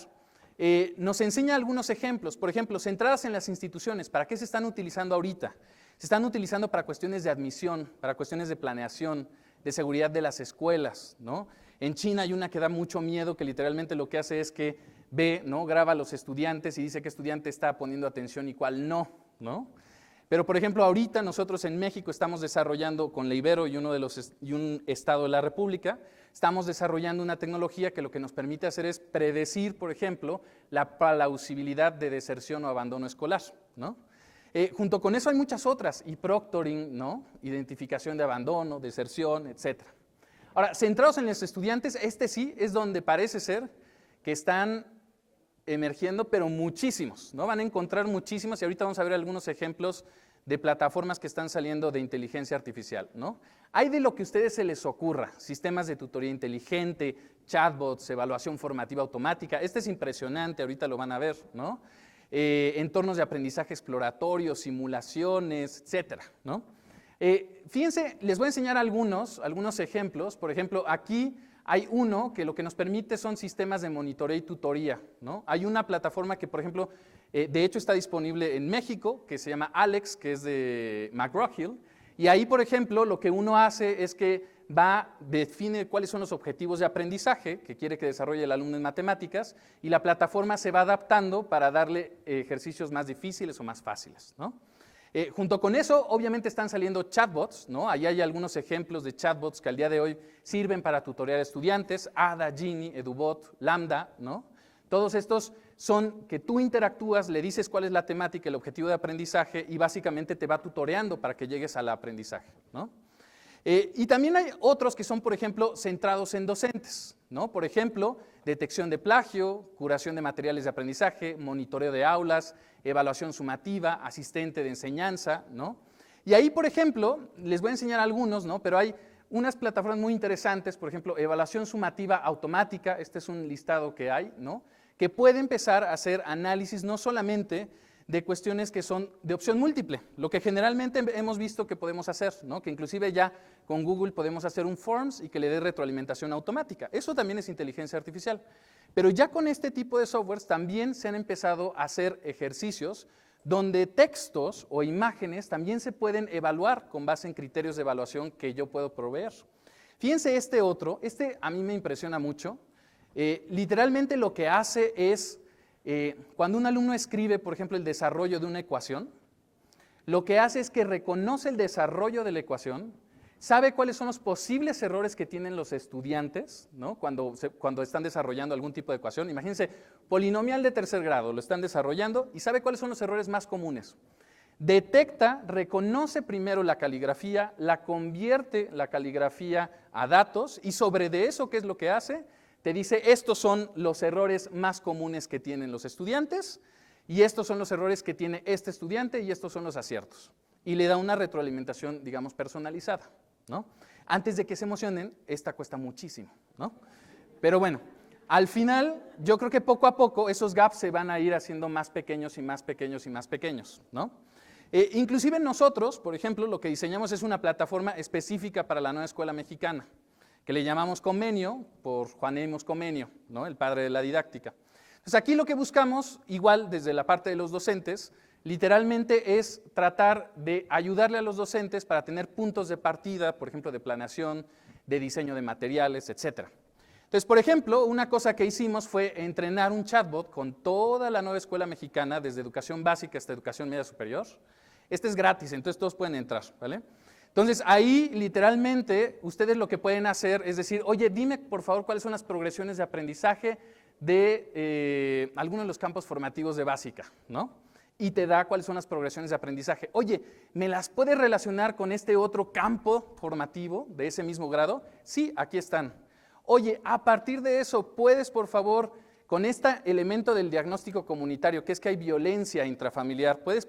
nos enseña algunos ejemplos. Por ejemplo, centradas en las instituciones. ¿Para qué se están utilizando ahorita? Se están utilizando para cuestiones de admisión, para cuestiones de planeación, de seguridad de las escuelas, ¿no? En China hay una que da mucho miedo, que literalmente lo que hace es que ve, ¿no? Graba a los estudiantes y dice qué estudiante está poniendo atención y cuál no, ¿no? Pero, por ejemplo, ahorita nosotros en México estamos desarrollando con la Ibero y un estado de la República, estamos desarrollando una tecnología que lo que nos permite hacer es predecir, por ejemplo, la plausibilidad de deserción o abandono escolar, ¿no? Junto con eso hay muchas otras, y proctoring, ¿no? Identificación de abandono, deserción, etc. Ahora, centrados en los estudiantes, este sí es donde parece ser que están emergiendo, pero muchísimos, ¿no? Van a encontrar muchísimos, y ahorita vamos a ver algunos ejemplos de plataformas que están saliendo de inteligencia artificial, ¿no? Hay de lo que a ustedes se les ocurra, sistemas de tutoría inteligente, chatbots, evaluación formativa automática. Este es impresionante, ahorita lo van a ver, ¿no? Entornos de aprendizaje exploratorio, simulaciones, etcétera, ¿no? Fíjense, les voy a enseñar algunos ejemplos. Por ejemplo, aquí hay uno que lo que nos permite son sistemas de monitoreo y tutoría, ¿no? Hay una plataforma que, por ejemplo, de hecho está disponible en México, que se llama Alex, que es de McGraw-Hill, y ahí, por ejemplo, lo que uno hace es que define cuáles son los objetivos de aprendizaje que quiere que desarrolle el alumno en matemáticas, y la plataforma se va adaptando para darle ejercicios más difíciles o más fáciles, ¿no? Junto con eso, obviamente están saliendo chatbots, ¿no? Ahí hay algunos ejemplos de chatbots que al día de hoy sirven para tutorear a estudiantes, Ada, Genie, EduBot, Lambda, ¿no? Todos estos son que tú interactúas, le dices cuál es la temática, el objetivo de aprendizaje y básicamente te va tutoreando para que llegues al aprendizaje, ¿no? Y también hay otros que son, por ejemplo, centrados en docentes, ¿no? Por ejemplo, detección de plagio, curación de materiales de aprendizaje, monitoreo de aulas, evaluación sumativa, asistente de enseñanza, ¿no? Y ahí, por ejemplo, les voy a enseñar algunos, ¿no? Pero hay unas plataformas muy interesantes, por ejemplo, evaluación sumativa automática, este es un listado que hay, ¿no? Que puede empezar a hacer análisis no solamente de cuestiones que son de opción múltiple, lo que generalmente hemos visto que podemos hacer, ¿no? Que inclusive ya con Google podemos hacer un Forms y que le dé retroalimentación automática. Eso también es inteligencia artificial. Pero ya con este tipo de softwares también se han empezado a hacer ejercicios donde textos o imágenes también se pueden evaluar con base en criterios de evaluación que yo puedo proveer. Fíjense este otro, este a mí me impresiona mucho. Literalmente lo que hace es, cuando un alumno escribe, por ejemplo, el desarrollo de una ecuación, lo que hace es que reconoce el desarrollo de la ecuación, sabe cuáles son los posibles errores que tienen los estudiantes, ¿no? Cuando están desarrollando algún tipo de ecuación. Imagínense, polinomial de tercer grado, lo están desarrollando y sabe cuáles son los errores más comunes. Detecta, reconoce primero la caligrafía, la convierte la caligrafía a datos y sobre de eso, ¿qué es lo que hace? Te dice, estos son los errores más comunes que tienen los estudiantes y estos son los errores que tiene este estudiante y estos son los aciertos. Y le da una retroalimentación, digamos, personalizada, ¿no? Antes de que se emocionen, esta cuesta muchísimo, ¿no? Pero bueno, al final, yo creo que poco a poco esos gaps se van a ir haciendo más pequeños y más pequeños y más pequeños, ¿no? Inclusive nosotros, por ejemplo, lo que diseñamos es una plataforma específica para la nueva escuela mexicana, que le llamamos Comenio, por Juan Emos Comenio, ¿no? El padre de la didáctica. Entonces aquí lo que buscamos, igual desde la parte de los docentes, literalmente es tratar de ayudarle a los docentes para tener puntos de partida, por ejemplo, de planeación, de diseño de materiales, etc. Entonces, por ejemplo, una cosa que hicimos fue entrenar un chatbot con toda la nueva escuela mexicana, desde educación básica hasta educación media superior. Este es gratis, entonces todos pueden entrar, ¿vale? Entonces, ahí literalmente ustedes lo que pueden hacer es decir, oye, dime por favor cuáles son las progresiones de aprendizaje de algunos de los campos formativos de básica, ¿no? Y te da cuáles son las progresiones de aprendizaje. Oye, ¿me las puedes relacionar con este otro campo formativo de ese mismo grado? Sí, aquí están. Oye, a partir de eso, ¿puedes, por favor, con este elemento del diagnóstico comunitario, que es que hay violencia intrafamiliar, ¿puedes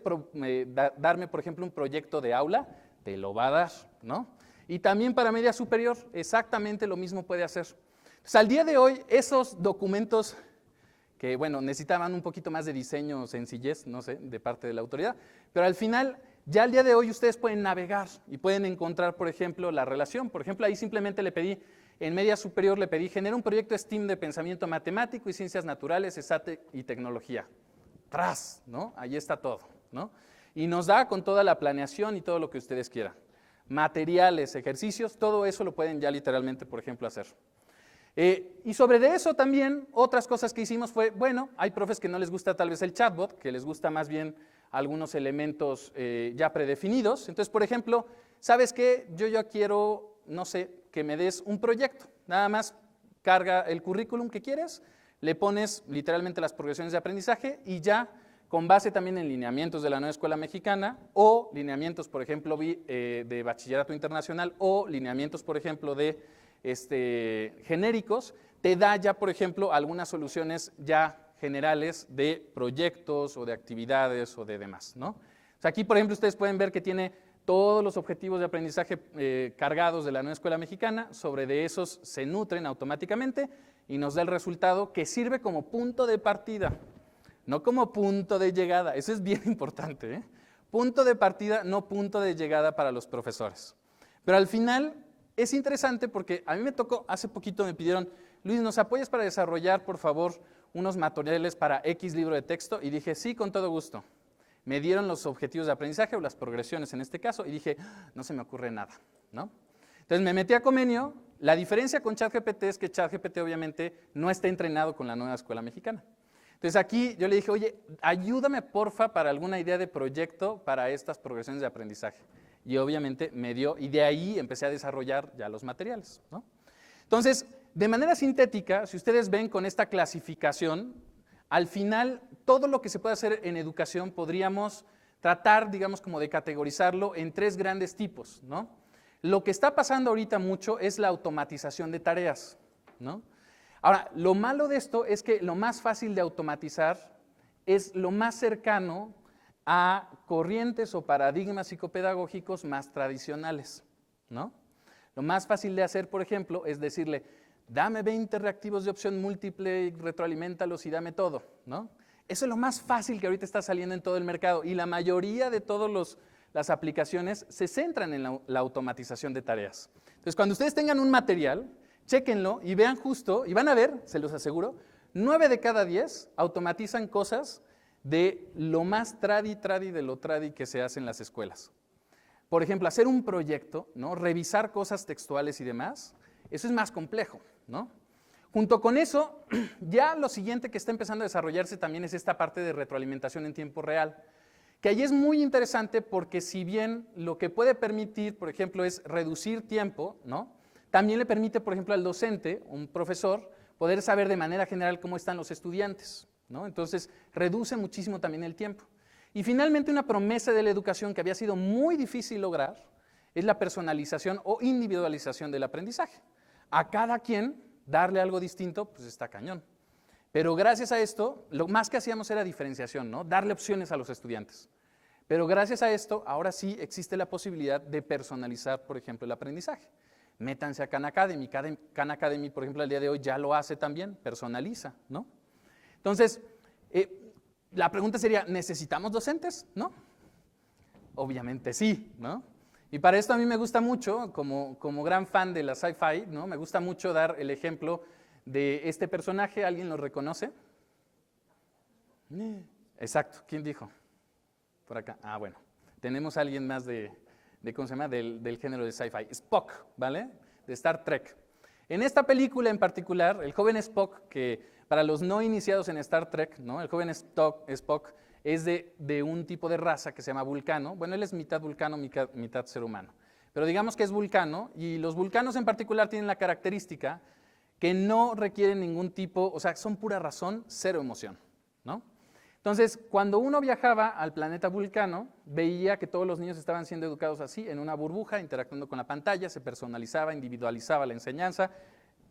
darme, por ejemplo, un proyecto de aula? Te lo va a dar, ¿no? Y también para media superior, exactamente lo mismo puede hacer. Entonces, al día de hoy, esos documentos que, bueno, necesitaban un poquito más de diseño, sencillez, no sé, de parte de la autoridad, pero al final, ya al día de hoy ustedes pueden navegar y pueden encontrar, por ejemplo, la relación. Por ejemplo, ahí simplemente le pedí, en media superior le pedí, genera un proyecto STEAM de pensamiento matemático y ciencias naturales, ESATE y tecnología. ¡Tras! ¿No? Ahí está todo, ¿no? Y nos da con toda la planeación y todo lo que ustedes quieran. Materiales, ejercicios, todo eso lo pueden ya literalmente, por ejemplo, hacer. Y sobre de eso también, otras cosas que hicimos fue, bueno, hay profes que no les gusta tal vez el chatbot, que les gusta más bien algunos elementos ya predefinidos. Entonces, por ejemplo, ¿sabes qué? Yo ya quiero, no sé, que me des un proyecto. Nada más carga el currículum que quieres, le pones literalmente las progresiones de aprendizaje y ya con base también en lineamientos de la nueva escuela mexicana o lineamientos, por ejemplo, de bachillerato internacional o lineamientos, por ejemplo, de genéricos, te da ya, por ejemplo, algunas soluciones ya generales de proyectos o de actividades o de demás, ¿no? O sea, aquí, por ejemplo, ustedes pueden ver que tiene todos los objetivos de aprendizaje cargados de la nueva escuela mexicana, sobre de esos se nutren automáticamente y nos da el resultado que sirve como punto de partida, no como punto de llegada. Eso es bien importante, ¿eh? Punto de partida, no punto de llegada para los profesores. Pero al final es interesante porque a mí me tocó, hace poquito me pidieron, Luis, ¿nos apoyas para desarrollar, por favor, unos materiales para X libro de texto? Y dije, sí, con todo gusto. Me dieron los objetivos de aprendizaje o las progresiones en este caso y dije, no se me ocurre nada, ¿no? Entonces me metí a Comenio. La diferencia con ChatGPT es que ChatGPT obviamente no está entrenado con la nueva escuela mexicana. Entonces aquí yo le dije, oye, ayúdame porfa para alguna idea de proyecto para estas progresiones de aprendizaje. Y obviamente me dio, y de ahí empecé a desarrollar ya los materiales, ¿no? Entonces, de manera sintética, si ustedes ven con esta clasificación, al final todo lo que se puede hacer en educación podríamos tratar, digamos, como de categorizarlo en 3 grandes tipos, ¿no? Lo que está pasando ahorita mucho es la automatización de tareas, ¿no? Ahora, lo malo de esto es que lo más fácil de automatizar es lo más cercano a corrientes o paradigmas psicopedagógicos más tradicionales, ¿no? Lo más fácil de hacer, por ejemplo, es decirle, dame 20 reactivos de opción múltiple, retroalimentalos y dame todo, ¿no? Eso es lo más fácil que ahorita está saliendo en todo el mercado y la mayoría de todas las aplicaciones se centran en la automatización de tareas. Entonces, cuando ustedes tengan un material, chéquenlo y vean justo, y van a ver, se los aseguro, 9 de cada 10 automatizan cosas de lo más tradi de lo tradi que se hace en las escuelas. Por ejemplo, hacer un proyecto, ¿no? Revisar cosas textuales y demás, eso es más complejo, ¿no? Junto con eso, ya lo siguiente que está empezando a desarrollarse también es esta parte de retroalimentación en tiempo real, que ahí es muy interesante porque si bien lo que puede permitir, por ejemplo, es reducir tiempo, ¿no? También le permite, por ejemplo, al docente, un profesor, poder saber de manera general cómo están los estudiantes, ¿no? Entonces, reduce muchísimo también el tiempo. Y finalmente, una promesa de la educación que había sido muy difícil lograr es la personalización o individualización del aprendizaje. A cada quien darle algo distinto, pues está cañón. Pero gracias a esto, lo más que hacíamos era diferenciación, ¿no? Darle opciones a los estudiantes. Pero gracias a esto, ahora sí existe la posibilidad de personalizar, por ejemplo, el aprendizaje. Métanse a Khan Academy. Khan Academy, por ejemplo, al día de hoy ya lo hace también, personaliza, ¿no? Entonces, la pregunta sería, ¿necesitamos docentes? ¿No? Obviamente sí, ¿no? Y para esto a mí me gusta mucho, como gran fan de la sci-fi, ¿no? Me gusta mucho dar el ejemplo de este personaje. ¿Alguien lo reconoce? Exacto, ¿quién dijo? Por acá. Ah, bueno, tenemos a alguien más ¿cómo se llama? Del género de sci-fi. Spock, ¿vale? De Star Trek. En esta película en particular, el joven Spock, que para los no iniciados en Star Trek, ¿no? El joven Spock es de un tipo de raza que se llama vulcano. Bueno, él es mitad vulcano, mitad ser humano. Pero digamos que es vulcano, y los vulcanos en particular tienen la característica que no requieren ningún tipo, o sea, son pura razón, cero emoción, ¿no? Entonces, cuando uno viajaba al planeta Vulcano, veía que todos los niños estaban siendo educados así, en una burbuja, interactuando con la pantalla, se personalizaba, individualizaba la enseñanza,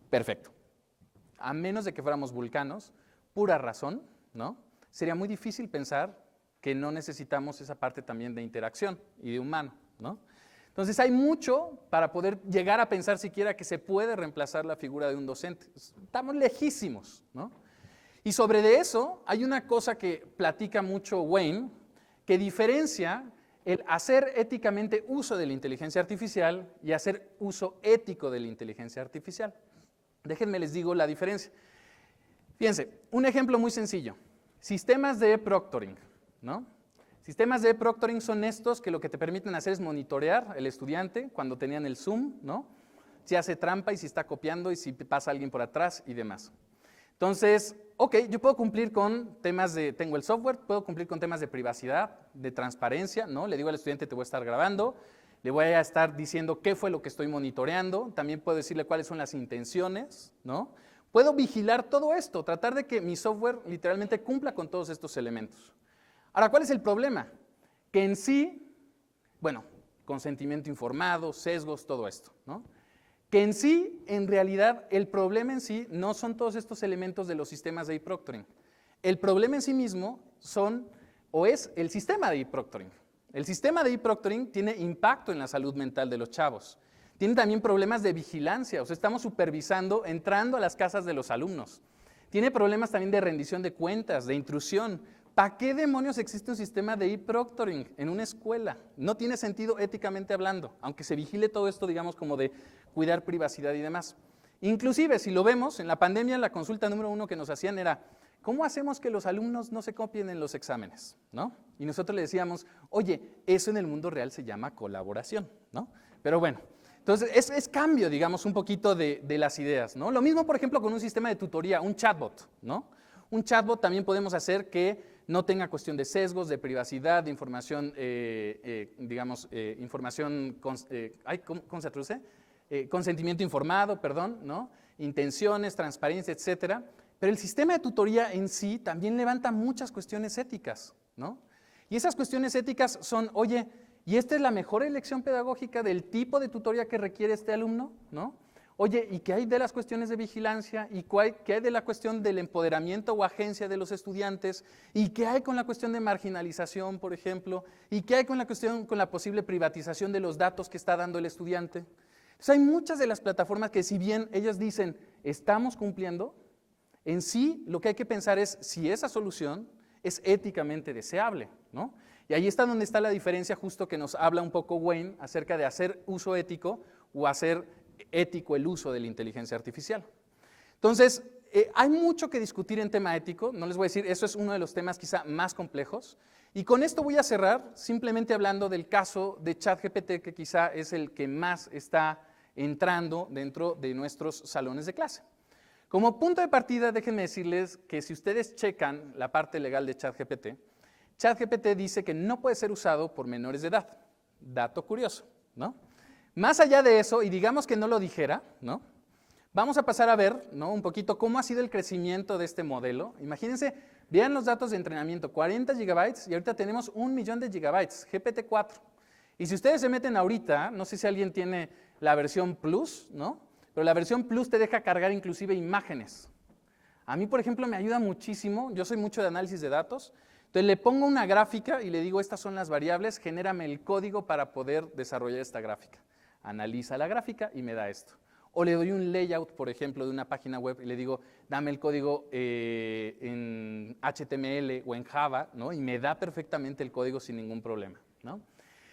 perfecto. A menos de que fuéramos vulcanos, pura razón, ¿no? Sería muy difícil pensar que no necesitamos esa parte también de interacción y de humano, ¿no? Entonces hay mucho para poder llegar a pensar siquiera que se puede reemplazar la figura de un docente. Estamos lejísimos, ¿no? Y sobre de eso hay una cosa que platica mucho Wayne, que diferencia el hacer éticamente uso de la inteligencia artificial y hacer uso ético de la inteligencia artificial. Déjenme les digo la diferencia. Fíjense, un ejemplo muy sencillo. Sistemas de proctoring, ¿no? Sistemas de proctoring son estos que lo que te permiten hacer es monitorear el estudiante cuando tenían el Zoom, ¿no? Si hace trampa y si está copiando y si pasa alguien por atrás y demás. Entonces, ok, yo puedo cumplir con temas tengo el software, puedo cumplir con temas de privacidad, de transparencia, ¿no? Le digo al estudiante, te voy a estar grabando, le voy a estar diciendo qué fue lo que estoy monitoreando, también puedo decirle cuáles son las intenciones, ¿no? Puedo vigilar todo esto, tratar de que mi software literalmente cumpla con todos estos elementos. Ahora, ¿cuál es el problema? Que en sí, bueno, consentimiento informado, sesgos, todo esto, ¿no? Que en sí, en realidad, el problema en sí no son todos estos elementos de los sistemas de e-proctoring. El problema en sí mismo es el sistema de e-proctoring. El sistema de e-proctoring tiene impacto en la salud mental de los chavos. Tiene también problemas de vigilancia, o sea, estamos supervisando, entrando a las casas de los alumnos. Tiene problemas también de rendición de cuentas, de intrusión. ¿Para qué demonios existe un sistema de e-proctoring en una escuela? No tiene sentido éticamente hablando, aunque se vigile todo esto, digamos, como de cuidar privacidad y demás. Inclusive, si lo vemos, en la pandemia la consulta número 1 que nos hacían era, ¿cómo hacemos que los alumnos no se copien en los exámenes? ¿No? Y nosotros le decíamos, oye, eso en el mundo real se llama colaboración, ¿no? Pero bueno, entonces es cambio, digamos, un poquito de las ideas, ¿no? Lo mismo, por ejemplo, con un sistema de tutoría, un chatbot, ¿no? Un chatbot también podemos hacer que no tenga cuestión de sesgos, de privacidad, de información, información, ¿cómo se traduce? Consentimiento informado, perdón, ¿no? Intenciones, transparencia, etcétera. Pero el sistema de tutoría en sí también levanta muchas cuestiones éticas, ¿no? Y esas cuestiones éticas son, oye, ¿y esta es la mejor elección pedagógica del tipo de tutoría que requiere este alumno? ¿No? Oye, ¿y qué hay de las cuestiones de vigilancia? ¿Y qué hay de la cuestión del empoderamiento o agencia de los estudiantes? ¿Y qué hay con la cuestión de marginalización, por ejemplo? ¿Y qué hay con la cuestión, con la posible privatización de los datos que está dando el estudiante? Entonces, hay muchas de las plataformas que, si bien ellas dicen, estamos cumpliendo, en sí lo que hay que pensar es si esa solución es éticamente deseable, ¿no? Y ahí está donde está la diferencia justo que nos habla un poco Wayne acerca de hacer uso ético o hacer ético el uso de la inteligencia artificial. Entonces, hay mucho que discutir en tema ético, no les voy a decir, eso es uno de los temas quizá más complejos, y con esto voy a cerrar simplemente hablando del caso de ChatGPT, que quizá es el que más está entrando dentro de nuestros salones de clase. Como punto de partida, déjenme decirles que si ustedes checan la parte legal de ChatGPT, ChatGPT dice que no puede ser usado por menores de edad. Dato curioso, ¿no? Más allá de eso, y digamos que no lo dijera, ¿no? Vamos a pasar a ver, ¿no?, un poquito cómo ha sido el crecimiento de este modelo. Imagínense, vean los datos de entrenamiento, 40 gigabytes y ahorita tenemos 1 millón de gigabytes, GPT-4. Y si ustedes se meten ahorita, no sé si alguien tiene la versión Plus, ¿no? Pero la versión Plus te deja cargar inclusive imágenes. A mí, por ejemplo, me ayuda muchísimo, yo soy mucho de análisis de datos, entonces le pongo una gráfica y le digo, estas son las variables, genérame el código para poder desarrollar esta gráfica. Analiza la gráfica y me da esto. O le doy un layout, por ejemplo, de una página web y le digo, dame el código en HTML o en Java, ¿no? Y me da perfectamente el código sin ningún problema, ¿no?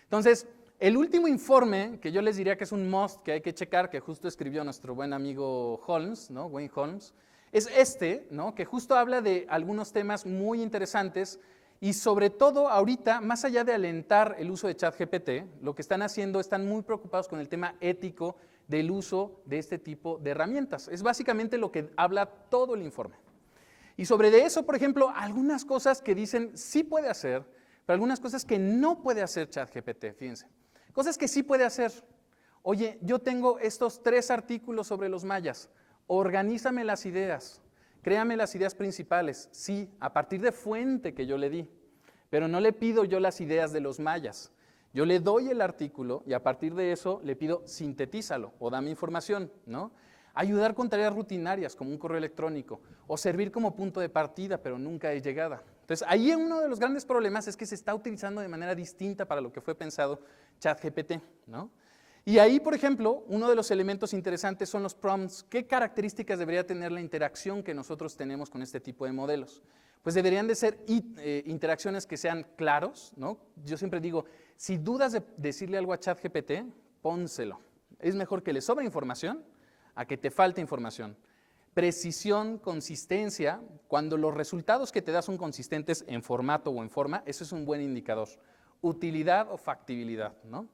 Entonces, el último informe que yo les diría que es un must que hay que checar, que justo escribió nuestro buen amigo Holmes, ¿no?, Wayne Holmes, es este, ¿no?, que justo habla de algunos temas muy interesantes y sobre todo ahorita, más allá de alentar el uso de ChatGPT, lo que están haciendo, están muy preocupados con el tema ético del uso de este tipo de herramientas. Es básicamente lo que habla todo el informe. Y sobre de eso, por ejemplo, algunas cosas que dicen sí puede hacer, pero algunas cosas que no puede hacer ChatGPT, fíjense. Cosas que sí puede hacer. Oye, yo tengo estos 3 artículos sobre los mayas, organízame las ideas, créame las ideas principales, sí, a partir de fuente que yo le di, pero no le pido yo las ideas de los mayas. Yo le doy el artículo y a partir de eso le pido sintetízalo o dame información, ¿no? Ayudar con tareas rutinarias como un correo electrónico o servir como punto de partida, pero nunca de llegada. Entonces, ahí uno de los grandes problemas es que se está utilizando de manera distinta para lo que fue pensado ChatGPT, ¿no? Y ahí, por ejemplo, uno de los elementos interesantes son los prompts. ¿Qué características debería tener la interacción que nosotros tenemos con este tipo de modelos? Pues deberían de ser interacciones que sean claros, ¿no? Yo siempre digo, si dudas de decirle algo a ChatGPT, pónselo. Es mejor que le sobre información a que te falte información. Precisión, consistencia, cuando los resultados que te da son consistentes en formato o en forma, eso es un buen indicador. Utilidad o factibilidad, ¿no?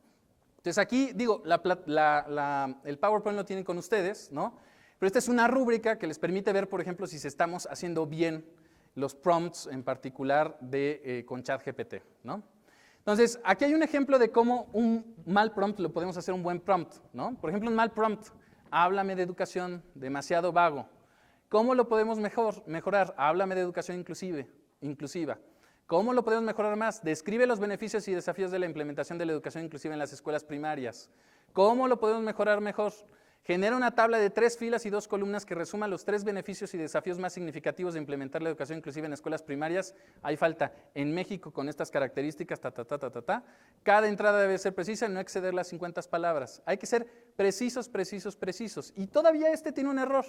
Entonces aquí, digo, el PowerPoint lo tienen con ustedes, ¿no? Pero esta es una rúbrica que les permite ver, por ejemplo, si se estamos haciendo bien los prompts en particular con ChatGPT, ¿no? Entonces, aquí hay un ejemplo de cómo un mal prompt lo podemos hacer un buen prompt, ¿no? Por ejemplo, un mal prompt, háblame de educación, demasiado vago. ¿Cómo lo podemos mejorar? Háblame de educación inclusiva. ¿Cómo lo podemos mejorar más? Describe los beneficios y desafíos de la implementación de la educación inclusiva en las escuelas primarias. ¿Cómo lo podemos mejorar mejor? Genera una tabla de 3 filas y 2 columnas que resuma los 3 beneficios y desafíos más significativos de implementar la educación inclusiva en escuelas primarias. Ahí falta, en México con estas características, Cada entrada debe ser precisa y no exceder las 50 palabras. Hay que ser precisos. Y todavía tiene un error.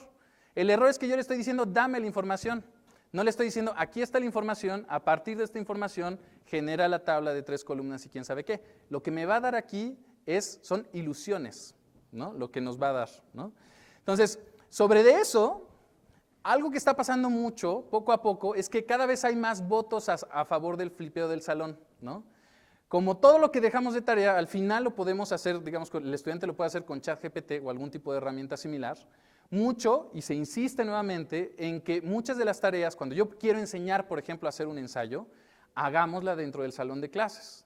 El error es que yo le estoy diciendo, dame la información. No le estoy diciendo, aquí está la información, a partir de esta información genera la tabla de 3 columnas y quién sabe qué. Lo que me va a dar aquí son ilusiones, ¿no? Lo que nos va a dar, ¿no? Entonces, sobre de eso, algo que está pasando mucho, poco a poco, es que cada vez hay más votos a favor del flipeo del salón, ¿no? Como todo lo que dejamos de tarea, al final lo podemos hacer, digamos, el estudiante lo puede hacer con ChatGPT o algún tipo de herramienta similar, mucho y se insiste nuevamente en que muchas de las tareas, cuando yo quiero enseñar, por ejemplo, a hacer un ensayo, hagámosla dentro del salón de clases.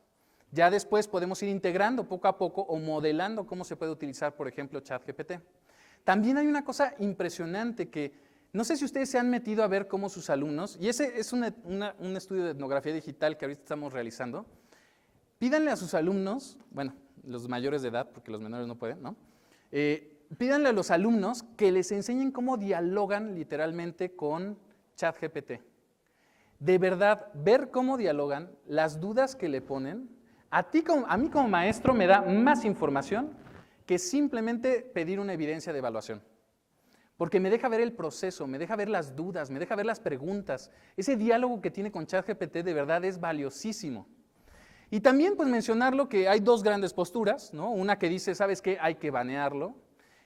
Ya después podemos ir integrando poco a poco o modelando cómo se puede utilizar, por ejemplo, ChatGPT. También hay una cosa impresionante que no sé si ustedes se han metido a ver cómo sus alumnos, y ese es un estudio de etnografía digital que ahorita estamos realizando, pídanle a sus alumnos, bueno, los mayores de edad, porque los menores no pueden, ¿no? Pídanle a los alumnos que les enseñen cómo dialogan literalmente con ChatGPT. De verdad, ver cómo dialogan, las dudas que le ponen, a mí como maestro me da más información que simplemente pedir una evidencia de evaluación. Porque me deja ver el proceso, me deja ver las dudas, me deja ver las preguntas. Ese diálogo que tiene con ChatGPT de verdad es valiosísimo. Y también pues mencionarlo que hay dos grandes posturas, ¿no? Una que dice, ¿sabes qué? Hay que banearlo.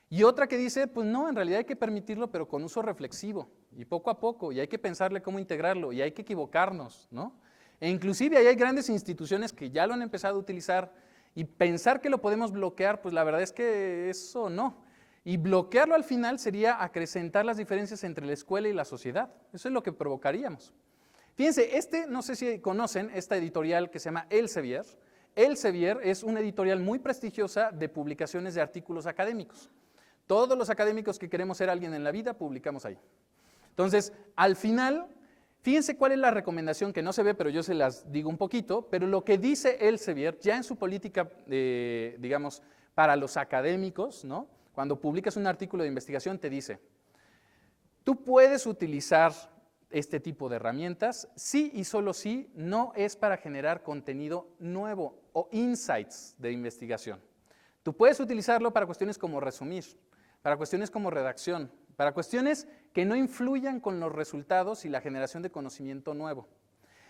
Y otra que dice, pues no, en realidad hay que permitirlo, pero con uso reflexivo, y poco a poco, y hay que pensarle cómo integrarlo, y hay que equivocarnos, ¿no? E inclusive ahí hay grandes instituciones que ya lo han empezado a utilizar, y pensar que lo podemos bloquear, pues la verdad es que eso no. Y bloquearlo al final sería acrecentar las diferencias entre la escuela y la sociedad. Eso es lo que provocaríamos. Fíjense, no sé si conocen esta editorial que se llama Elsevier. Elsevier es una editorial muy prestigiosa de publicaciones de artículos académicos. Todos los académicos que queremos ser alguien en la vida, publicamos ahí. Entonces, al final, fíjense cuál es la recomendación, que no se ve, pero yo se las digo un poquito, pero lo que dice Elsevier, ya en su política, digamos, para los académicos, ¿no? Cuando publicas un artículo de investigación, te dice, tú puedes utilizar este tipo de herramientas, sí y solo sí, no es para generar contenido nuevo o insights de investigación. Tú puedes utilizarlo para cuestiones como resumir, para cuestiones como redacción, para cuestiones que no influyan con los resultados y la generación de conocimiento nuevo.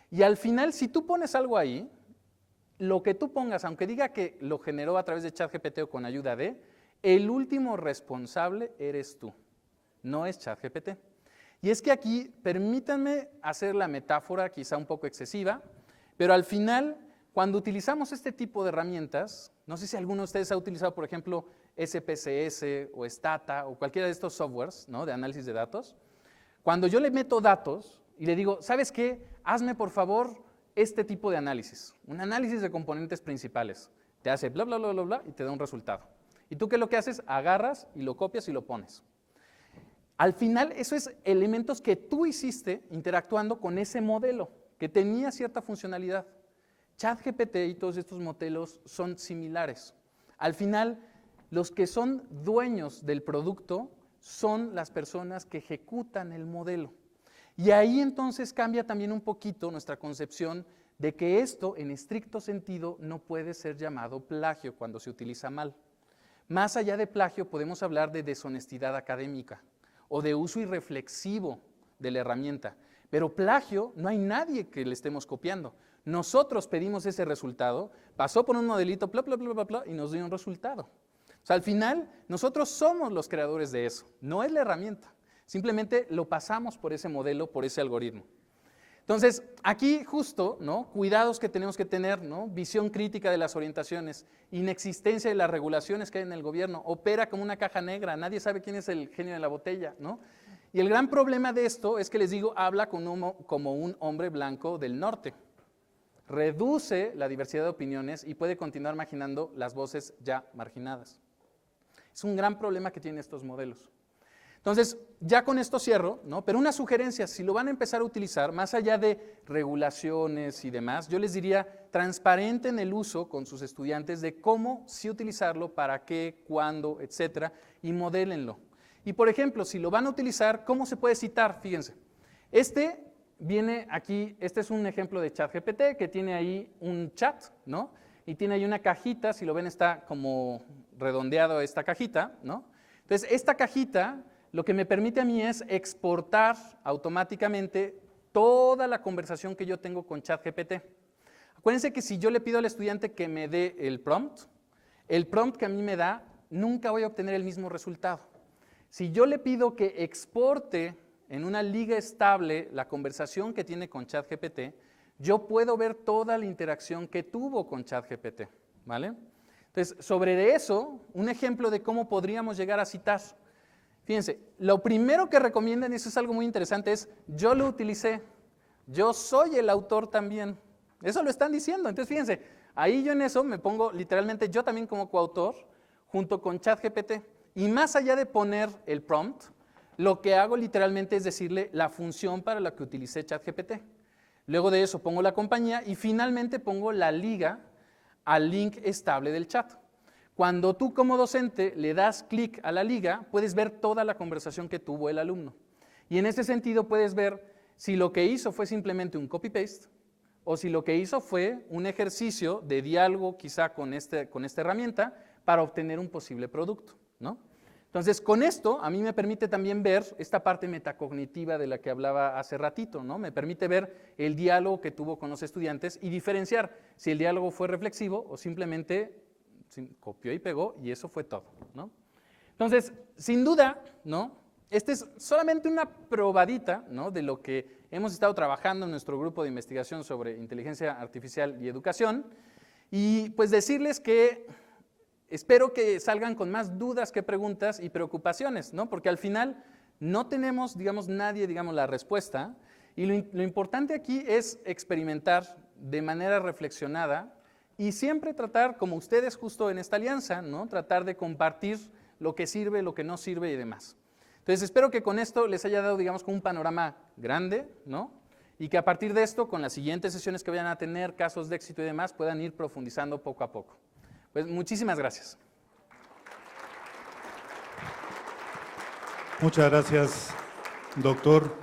Y al final, si tú pones algo ahí, lo que tú pongas, aunque diga que lo generó a través de ChatGPT o con ayuda de, el último responsable eres tú, no es ChatGPT. Y es que aquí, permítanme hacer la metáfora quizá un poco excesiva, pero al final, cuando utilizamos este tipo de herramientas, no sé si alguno de ustedes ha utilizado, por ejemplo, SPSS o Stata o cualquiera de estos softwares, ¿no? De análisis de datos. Cuando yo le meto datos y le digo, ¿sabes qué? Hazme por favor este tipo de análisis, un análisis de componentes principales. Te hace bla, bla, bla, bla, bla y te da un resultado. ¿Y tú qué es lo que haces? Agarras y lo copias y lo pones. Al final, eso es elementos que tú hiciste interactuando con ese modelo, que tenía cierta funcionalidad. ChatGPT y todos estos modelos son similares. Al final, los que son dueños del producto son las personas que ejecutan el modelo. Y ahí entonces cambia también un poquito nuestra concepción de que esto, en estricto sentido, no puede ser llamado plagio cuando se utiliza mal. Más allá de plagio, podemos hablar de deshonestidad académica o de uso irreflexivo de la herramienta. Pero plagio, no hay nadie que le estemos copiando. Nosotros pedimos ese resultado, pasó por un modelito, bla, bla, bla, bla, bla, y nos dio un resultado. O sea, al final, nosotros somos los creadores de eso, no es la herramienta. Simplemente lo pasamos por ese modelo, por ese algoritmo. Entonces, aquí justo, ¿no? Cuidados que tenemos que tener, ¿no? Visión crítica de las orientaciones, inexistencia de las regulaciones que hay en el gobierno, opera como una caja negra, nadie sabe quién es el genio de la botella, ¿no? Y el gran problema de esto es que les digo, habla como un hombre blanco del norte. Reduce la diversidad de opiniones y puede continuar marginando las voces ya marginadas. Es un gran problema que tienen estos modelos. Entonces, ya con esto cierro, ¿no? Pero una sugerencia, si lo van a empezar a utilizar, más allá de regulaciones y demás, yo les diría, transparenten el uso con sus estudiantes de cómo sí utilizarlo, para qué, cuándo, etcétera, y modélenlo. Y por ejemplo, si lo van a utilizar, ¿cómo se puede citar? Fíjense, viene aquí, este es un ejemplo de ChatGPT que tiene ahí un chat, ¿no? Y tiene ahí una cajita, si lo ven está como redondeado esta cajita, ¿no? Entonces, esta cajita lo que me permite a mí es exportar automáticamente toda la conversación que yo tengo con ChatGPT. Acuérdense que si yo le pido al estudiante que me dé el prompt que a mí me da, nunca voy a obtener el mismo resultado. Si yo le pido que exporte en una liga estable la conversación que tiene con ChatGPT, yo puedo ver toda la interacción que tuvo con ChatGPT, ¿vale? Entonces, sobre eso, un ejemplo de cómo podríamos llegar a citar. Fíjense, lo primero que recomiendan, y eso es algo muy interesante, es yo lo utilicé, yo soy el autor también. Eso lo están diciendo. Entonces, fíjense, ahí yo en eso me pongo literalmente yo también como coautor, junto con ChatGPT. Y más allá de poner el prompt, lo que hago literalmente es decirle la función para la que utilicé ChatGPT. Luego de eso pongo la compañía y finalmente pongo la liga al link estable del chat. Cuando tú como docente le das clic a la liga, puedes ver toda la conversación que tuvo el alumno. Y en ese sentido puedes ver si lo que hizo fue simplemente un copy-paste o si lo que hizo fue un ejercicio de diálogo quizá con esta herramienta para obtener un posible producto, ¿no? Entonces, con esto a mí me permite también ver esta parte metacognitiva de la que hablaba hace ratito, ¿no? Me permite ver el diálogo que tuvo con los estudiantes y diferenciar si el diálogo fue reflexivo o simplemente copió y pegó y eso fue todo, ¿no? Entonces, sin duda, ¿no? Esta es solamente una probadita, ¿no?, de lo que hemos estado trabajando en nuestro grupo de investigación sobre inteligencia artificial y educación. Y pues decirles que espero que salgan con más dudas que preguntas y preocupaciones, ¿no? Porque al final no tenemos, digamos, nadie, digamos, la respuesta. Y lo importante aquí es experimentar de manera reflexionada y siempre tratar, como ustedes justo en esta alianza, ¿no?, tratar de compartir lo que sirve, lo que no sirve y demás. Entonces, espero que con esto les haya dado, digamos, como un panorama grande, ¿no? Y que a partir de esto, con las siguientes sesiones que vayan a tener, casos de éxito y demás, puedan ir profundizando poco a poco. Pues muchísimas gracias. Muchas gracias, doctor.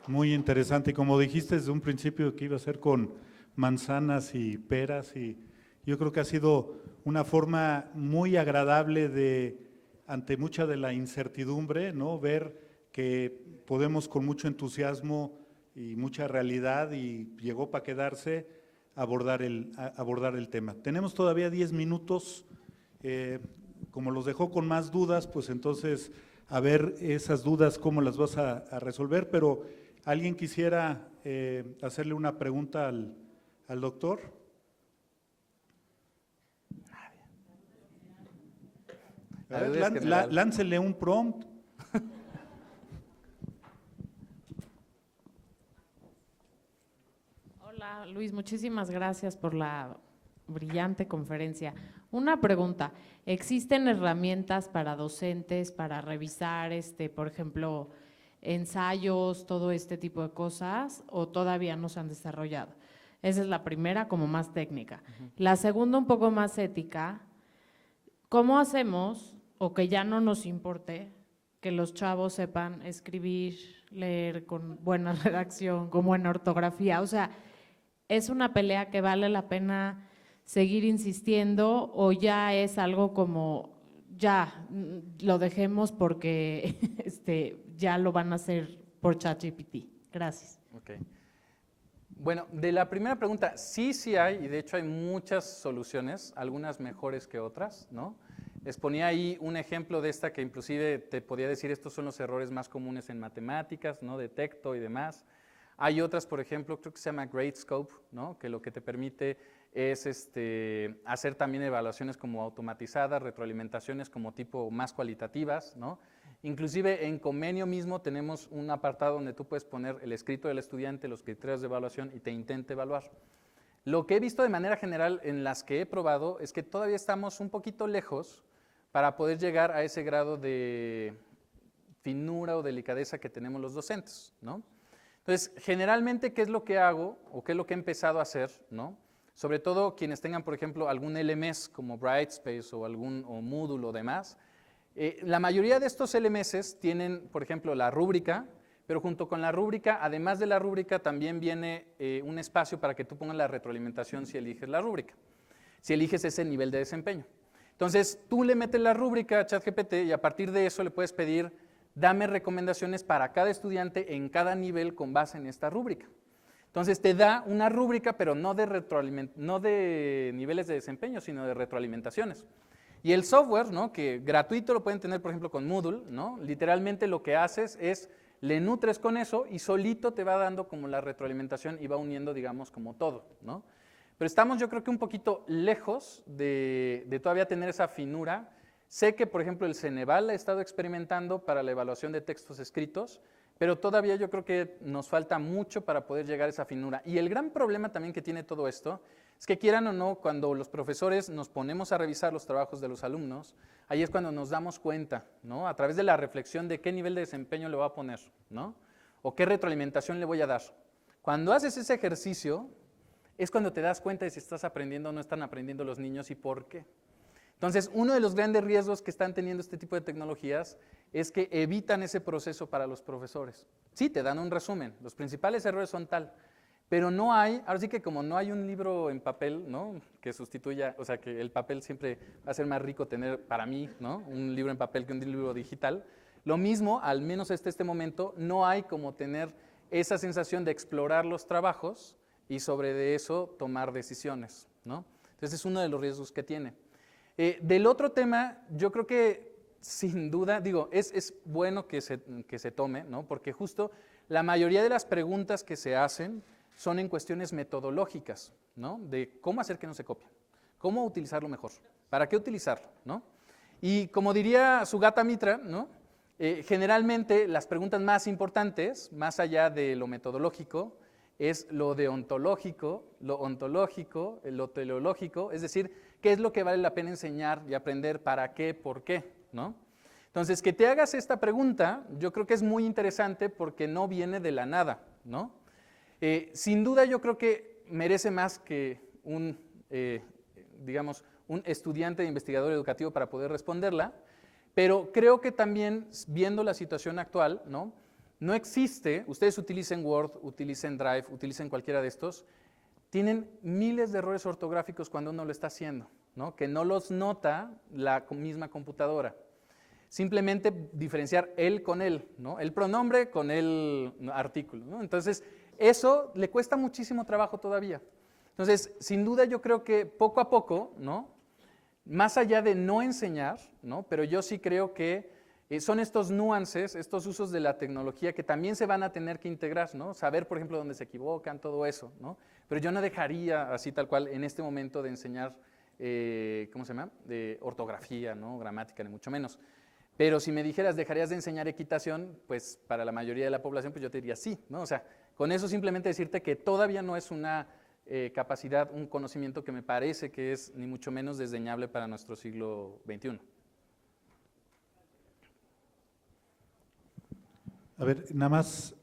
Muy interesante. Y como dijiste desde un principio que iba a ser con manzanas y peras, y yo creo que ha sido una forma muy agradable de, ante mucha de la incertidumbre, ¿no?, ver que podemos con mucho entusiasmo y mucha realidad, y llegó para quedarse, abordar el tema. Tenemos todavía 10 minutos, como los dejó con más dudas, pues entonces a ver esas dudas cómo las vas a resolver, pero ¿alguien quisiera hacerle una pregunta al doctor? A ver, láncele un prompt. Hola Luis, muchísimas gracias por la brillante conferencia. Una pregunta, ¿existen herramientas para docentes para revisar, por ejemplo, ensayos, todo este tipo de cosas, o todavía no se han desarrollado? Esa es la primera, como más técnica. La segunda, un poco más ética. ¿Cómo hacemos, o que ya no nos importe, que los chavos sepan escribir, leer con buena redacción, con buena ortografía? O sea, ¿es una pelea que vale la pena seguir insistiendo o ya es algo como, ya lo dejemos porque ya lo van a hacer por ChatGPT? Gracias. Okay. Bueno, de la primera pregunta, sí hay, y de hecho hay muchas soluciones, algunas mejores que otras, ¿no? Les ponía ahí un ejemplo de esta que inclusive te podía decir, estos son los errores más comunes en matemáticas, ¿no?, de texto y demás. Hay otras, por ejemplo, creo que se llama Gradescope, ¿no?, que lo que te permite es hacer también evaluaciones como automatizadas, retroalimentaciones como tipo más cualitativas, ¿no? Inclusive en Convenio mismo tenemos un apartado donde tú puedes poner el escrito del estudiante, los criterios de evaluación y te intenta evaluar. Lo que he visto de manera general en las que he probado es que todavía estamos un poquito lejos para poder llegar a ese grado de finura o delicadeza que tenemos los docentes, ¿no? Entonces, generalmente, ¿qué es lo que hago o qué es lo que he empezado a hacer, ¿no? Sobre todo quienes tengan, por ejemplo, algún LMS como Brightspace o Moodle o demás. La mayoría de estos LMS tienen, por ejemplo, la rúbrica, pero junto con la rúbrica, además de la rúbrica, también viene un espacio para que tú pongas la retroalimentación si eliges la rúbrica, si eliges ese nivel de desempeño. Entonces, tú le metes la rúbrica a ChatGPT y a partir de eso le puedes pedir, dame recomendaciones para cada estudiante en cada nivel con base en esta rúbrica. Entonces, te da una rúbrica, pero no de niveles de desempeño, sino de retroalimentaciones. Y el software, ¿no?, que gratuito lo pueden tener, por ejemplo, con Moodle, ¿no? Literalmente lo que haces es, le nutres con eso y solito te va dando como la retroalimentación y va uniendo, digamos, como todo, ¿no? Pero estamos, yo creo que un poquito lejos de todavía tener esa finura. Sé que, por ejemplo, el Ceneval ha estado experimentando para la evaluación de textos escritos, pero todavía yo creo que nos falta mucho para poder llegar a esa finura. Y el gran problema también que tiene todo esto es que, quieran o no, cuando los profesores nos ponemos a revisar los trabajos de los alumnos, ahí es cuando nos damos cuenta, ¿no? A través de la reflexión de qué nivel de desempeño le voy a poner, ¿no? O qué retroalimentación le voy a dar. Cuando haces ese ejercicio, es cuando te das cuenta de si estás aprendiendo o no están aprendiendo los niños y por qué. Entonces, uno de los grandes riesgos que están teniendo este tipo de tecnologías es que evitan ese proceso para los profesores. Sí, te dan un resumen, los principales errores son tal, pero no hay, ahora sí que como no hay un libro en papel, ¿no?, que sustituya, o sea, que el papel siempre va a ser más rico tener, para mí, ¿no?, un libro en papel que un libro digital. Lo mismo, al menos hasta este momento, no hay como tener esa sensación de explorar los trabajos y sobre de eso tomar decisiones, ¿no? Entonces, es uno de los riesgos que tiene. Del otro tema, yo creo que sin duda, digo, es bueno que se tome, ¿no? Porque justo la mayoría de las preguntas que se hacen son en cuestiones metodológicas, ¿no? De cómo hacer que no se copien, cómo utilizarlo mejor, para qué utilizarlo, ¿no? Y como diría Sugata Mitra, ¿no?, generalmente las preguntas más importantes, más allá de lo metodológico, es lo deontológico, lo ontológico, lo teleológico, es decir, qué es lo que vale la pena enseñar y aprender, para qué, por qué, ¿no? Entonces, que te hagas esta pregunta, yo creo que es muy interesante porque no viene de la nada, ¿no? Sin duda yo creo que merece más que digamos, un estudiante de investigador educativo para poder responderla, pero creo que también, viendo la situación actual, ¿no?, no existe, ustedes utilicen Word, utilicen Drive, utilicen cualquiera de estos, tienen miles de errores ortográficos cuando uno lo está haciendo, ¿no?, que no los nota la misma computadora. Simplemente diferenciar él con él, ¿no?, el pronombre con el artículo, ¿no? Entonces, eso le cuesta muchísimo trabajo todavía. Entonces, sin duda yo creo que poco a poco, ¿no?, más allá de no enseñar, ¿no?, pero yo sí creo que son estos nuances, estos usos de la tecnología que también se van a tener que integrar, ¿no? Saber, por ejemplo, dónde se equivocan, todo eso, ¿no? Pero yo no dejaría así tal cual en este momento de enseñar, ¿cómo se llama?, de ortografía, ¿no?, gramática, ni mucho menos. Pero si me dijeras, ¿dejarías de enseñar equitación? Pues para la mayoría de la población, pues yo te diría sí, ¿no? O sea, con eso simplemente decirte que todavía no es una capacidad, un conocimiento que me parece que es ni mucho menos desdeñable para nuestro siglo XXI. A ver, nada más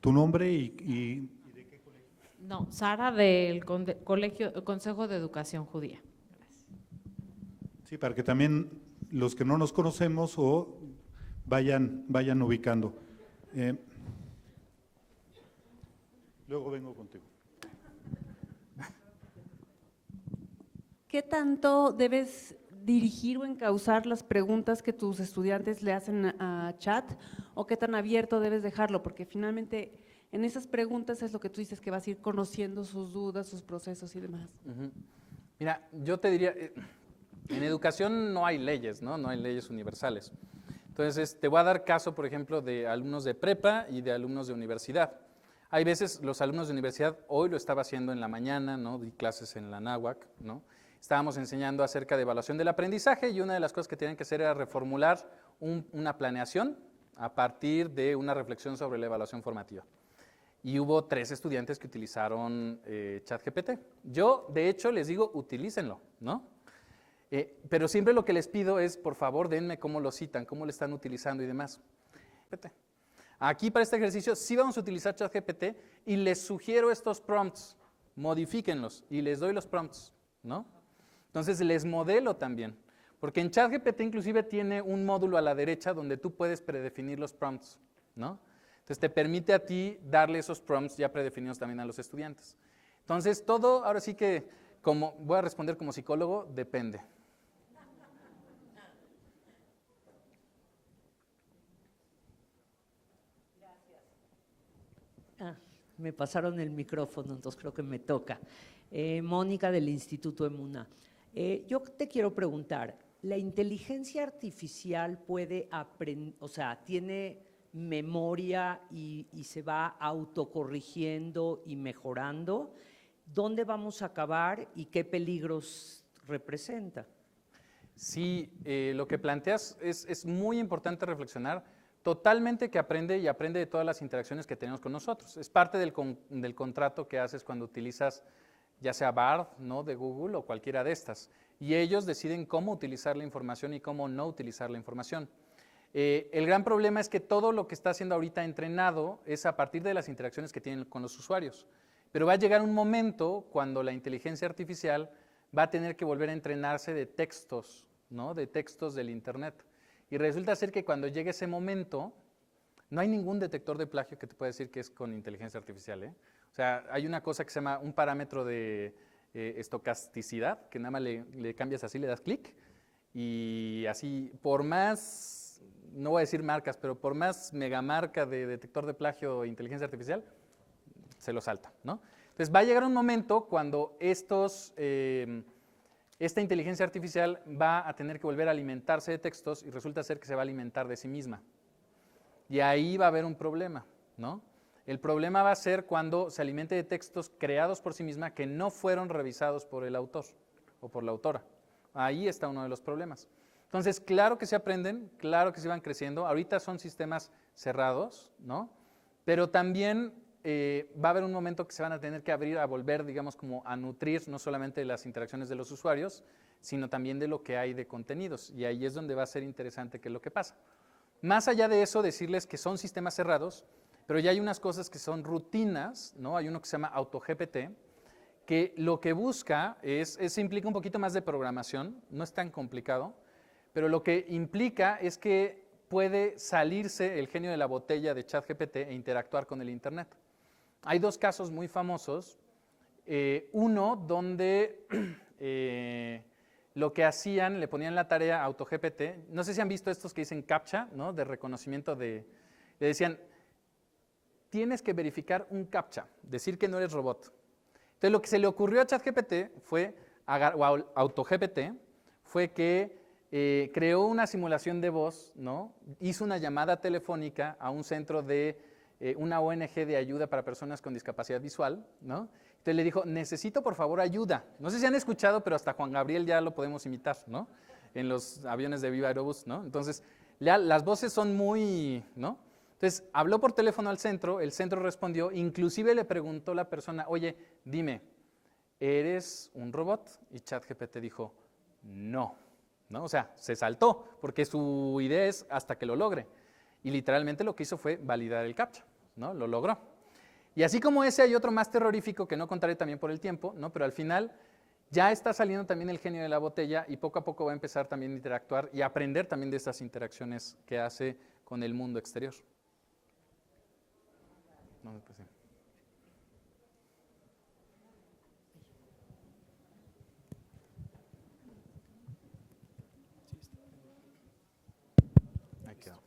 tu nombre y de qué colegio. No, Sara del Consejo de Educación Judía. Gracias. Sí, para que también los que no nos conocemos o vayan ubicando. Luego vengo contigo. ¿Qué tanto debes dirigir o encauzar las preguntas que tus estudiantes le hacen a chat, o qué tan abierto debes dejarlo? Porque finalmente en esas preguntas es lo que tú dices, que vas a ir conociendo sus dudas, sus procesos y demás. Mira, yo te diría, en educación no hay leyes, ¿no? No hay leyes universales. Entonces, te voy a dar caso, por ejemplo, de alumnos de prepa y de alumnos de universidad. Hay veces los alumnos de universidad, hoy lo estaba haciendo en la mañana, ¿no?, di clases en la Náhuac, ¿no?, estábamos enseñando acerca de evaluación del aprendizaje y una de las cosas que tenían que hacer era reformular una planeación a partir de una reflexión sobre la evaluación formativa. Y hubo 3 estudiantes que utilizaron ChatGPT. Yo, de hecho, les digo, utilícenlo, ¿no? Pero siempre lo que les pido es, por favor, denme cómo lo citan, cómo lo están utilizando y demás. Aquí para este ejercicio sí vamos a utilizar ChatGPT y les sugiero estos prompts, modifíquenlos y les doy los prompts, ¿no? Entonces les modelo también, porque en ChatGPT inclusive tiene un módulo a la derecha donde tú puedes predefinir los prompts, ¿no? Entonces te permite a ti darle esos prompts ya predefinidos también a los estudiantes. Entonces todo, ahora sí que, como voy a responder como psicólogo, depende. Me pasaron el micrófono, entonces creo que me toca. Mónica del Instituto Emuná. Yo te quiero preguntar, ¿la inteligencia artificial puede aprender, o sea, tiene memoria y se va autocorrigiendo y mejorando? ¿Dónde vamos a acabar y qué peligros representa? Sí, lo que planteas es muy importante reflexionar. Totalmente que aprende y aprende de todas las interacciones que tenemos con nosotros. Es parte del contrato que haces cuando utilizas ya sea Bard, ¿no?, de Google o cualquiera de estas. Y ellos deciden cómo utilizar la información y cómo no utilizar la información. El gran problema es que todo lo que está haciendo ahorita entrenado es a partir de las interacciones que tienen con los usuarios. Pero va a llegar un momento cuando la inteligencia artificial va a tener que volver a entrenarse de textos, ¿no?, de textos del Internet. Y resulta ser que cuando llegue ese momento, no hay ningún detector de plagio que te pueda decir que es con inteligencia artificial, ¿eh? O sea, hay una cosa que se llama un parámetro de estocasticidad, que nada más le cambias así, le das clic, y así, por más, no voy a decir marcas, pero por más megamarca de detector de plagio e inteligencia artificial, se lo salta, ¿no? Entonces va a llegar un momento cuando esta inteligencia artificial va a tener que volver a alimentarse de textos y resulta ser que se va a alimentar de sí misma. Y ahí va a haber un problema, ¿no? El problema va a ser cuando se alimente de textos creados por sí misma que no fueron revisados por el autor o por la autora. Ahí está uno de los problemas. Entonces, claro que se aprenden, claro que se van creciendo. Ahorita son sistemas cerrados, ¿no? Pero también va a haber un momento que se van a tener que abrir a volver, digamos, como a nutrir no solamente de las interacciones de los usuarios, sino también de lo que hay de contenidos. Y ahí es donde va a ser interesante qué es lo que pasa. Más allá de eso, decirles que son sistemas cerrados, pero ya hay unas cosas que son rutinas, ¿no? Hay uno que se llama AutoGPT, que lo que busca implica un poquito más de programación, no es tan complicado, pero lo que implica es que puede salirse el genio de la botella de ChatGPT e interactuar con el Internet. Hay dos casos muy famosos, uno donde lo que hacían, le ponían la tarea a AutoGPT, no sé si han visto estos que dicen CAPTCHA, ¿no?, de reconocimiento le decían, tienes que verificar un CAPTCHA, decir que no eres robot. Entonces lo que se le ocurrió a ChatGPT fue, o a AutoGPT, fue que creó una simulación de voz, ¿no?, hizo una llamada telefónica a un centro de una ONG de ayuda para personas con discapacidad visual, ¿no? Entonces le dijo, necesito por favor ayuda. No sé si han escuchado, pero hasta Juan Gabriel ya lo podemos imitar, ¿no?, en los aviones de Viva Aerobús, ¿no? Entonces, las voces son muy, ¿no? Entonces, habló por teléfono al centro, el centro respondió, inclusive le preguntó a la persona, oye, dime, ¿eres un robot? Y ChatGPT dijo, no, ¿no? O sea, se saltó, porque su idea es hasta que lo logre. Y literalmente lo que hizo fue validar el CAPTCHA, ¿no? Lo logró. Y así como ese hay otro más terrorífico que no contaré también por el tiempo, ¿no? Pero al final ya está saliendo también el genio de la botella y poco a poco va a empezar también a interactuar y a aprender también de estas interacciones que hace con el mundo exterior. No, pues sí. Ahí quedó.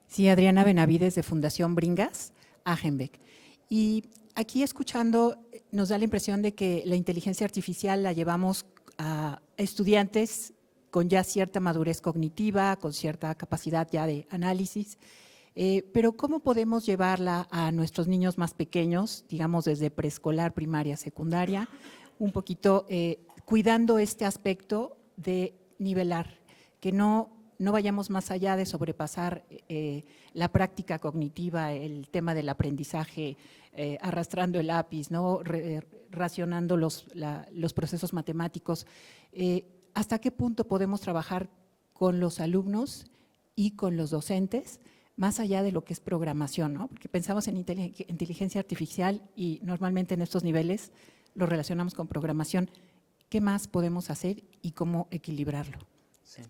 Sí, Adriana Benavides de Fundación Bringas, Agenbeck. Y aquí escuchando nos da la impresión de que la inteligencia artificial la llevamos a estudiantes con ya cierta madurez cognitiva, con cierta capacidad ya de análisis, pero ¿cómo podemos llevarla a nuestros niños más pequeños, digamos desde preescolar, primaria, secundaria, un poquito cuidando este aspecto de nivelar, que no vayamos más allá de sobrepasar la práctica cognitiva, el tema del aprendizaje, arrastrando el lápiz, ¿no? Racionando los procesos matemáticos? ¿Hasta qué punto podemos trabajar con los alumnos y con los docentes, más allá de lo que es programación, ¿no? Porque pensamos en inteligencia artificial y normalmente en estos niveles lo relacionamos con programación. ¿Qué más podemos hacer y cómo equilibrarlo? Sí.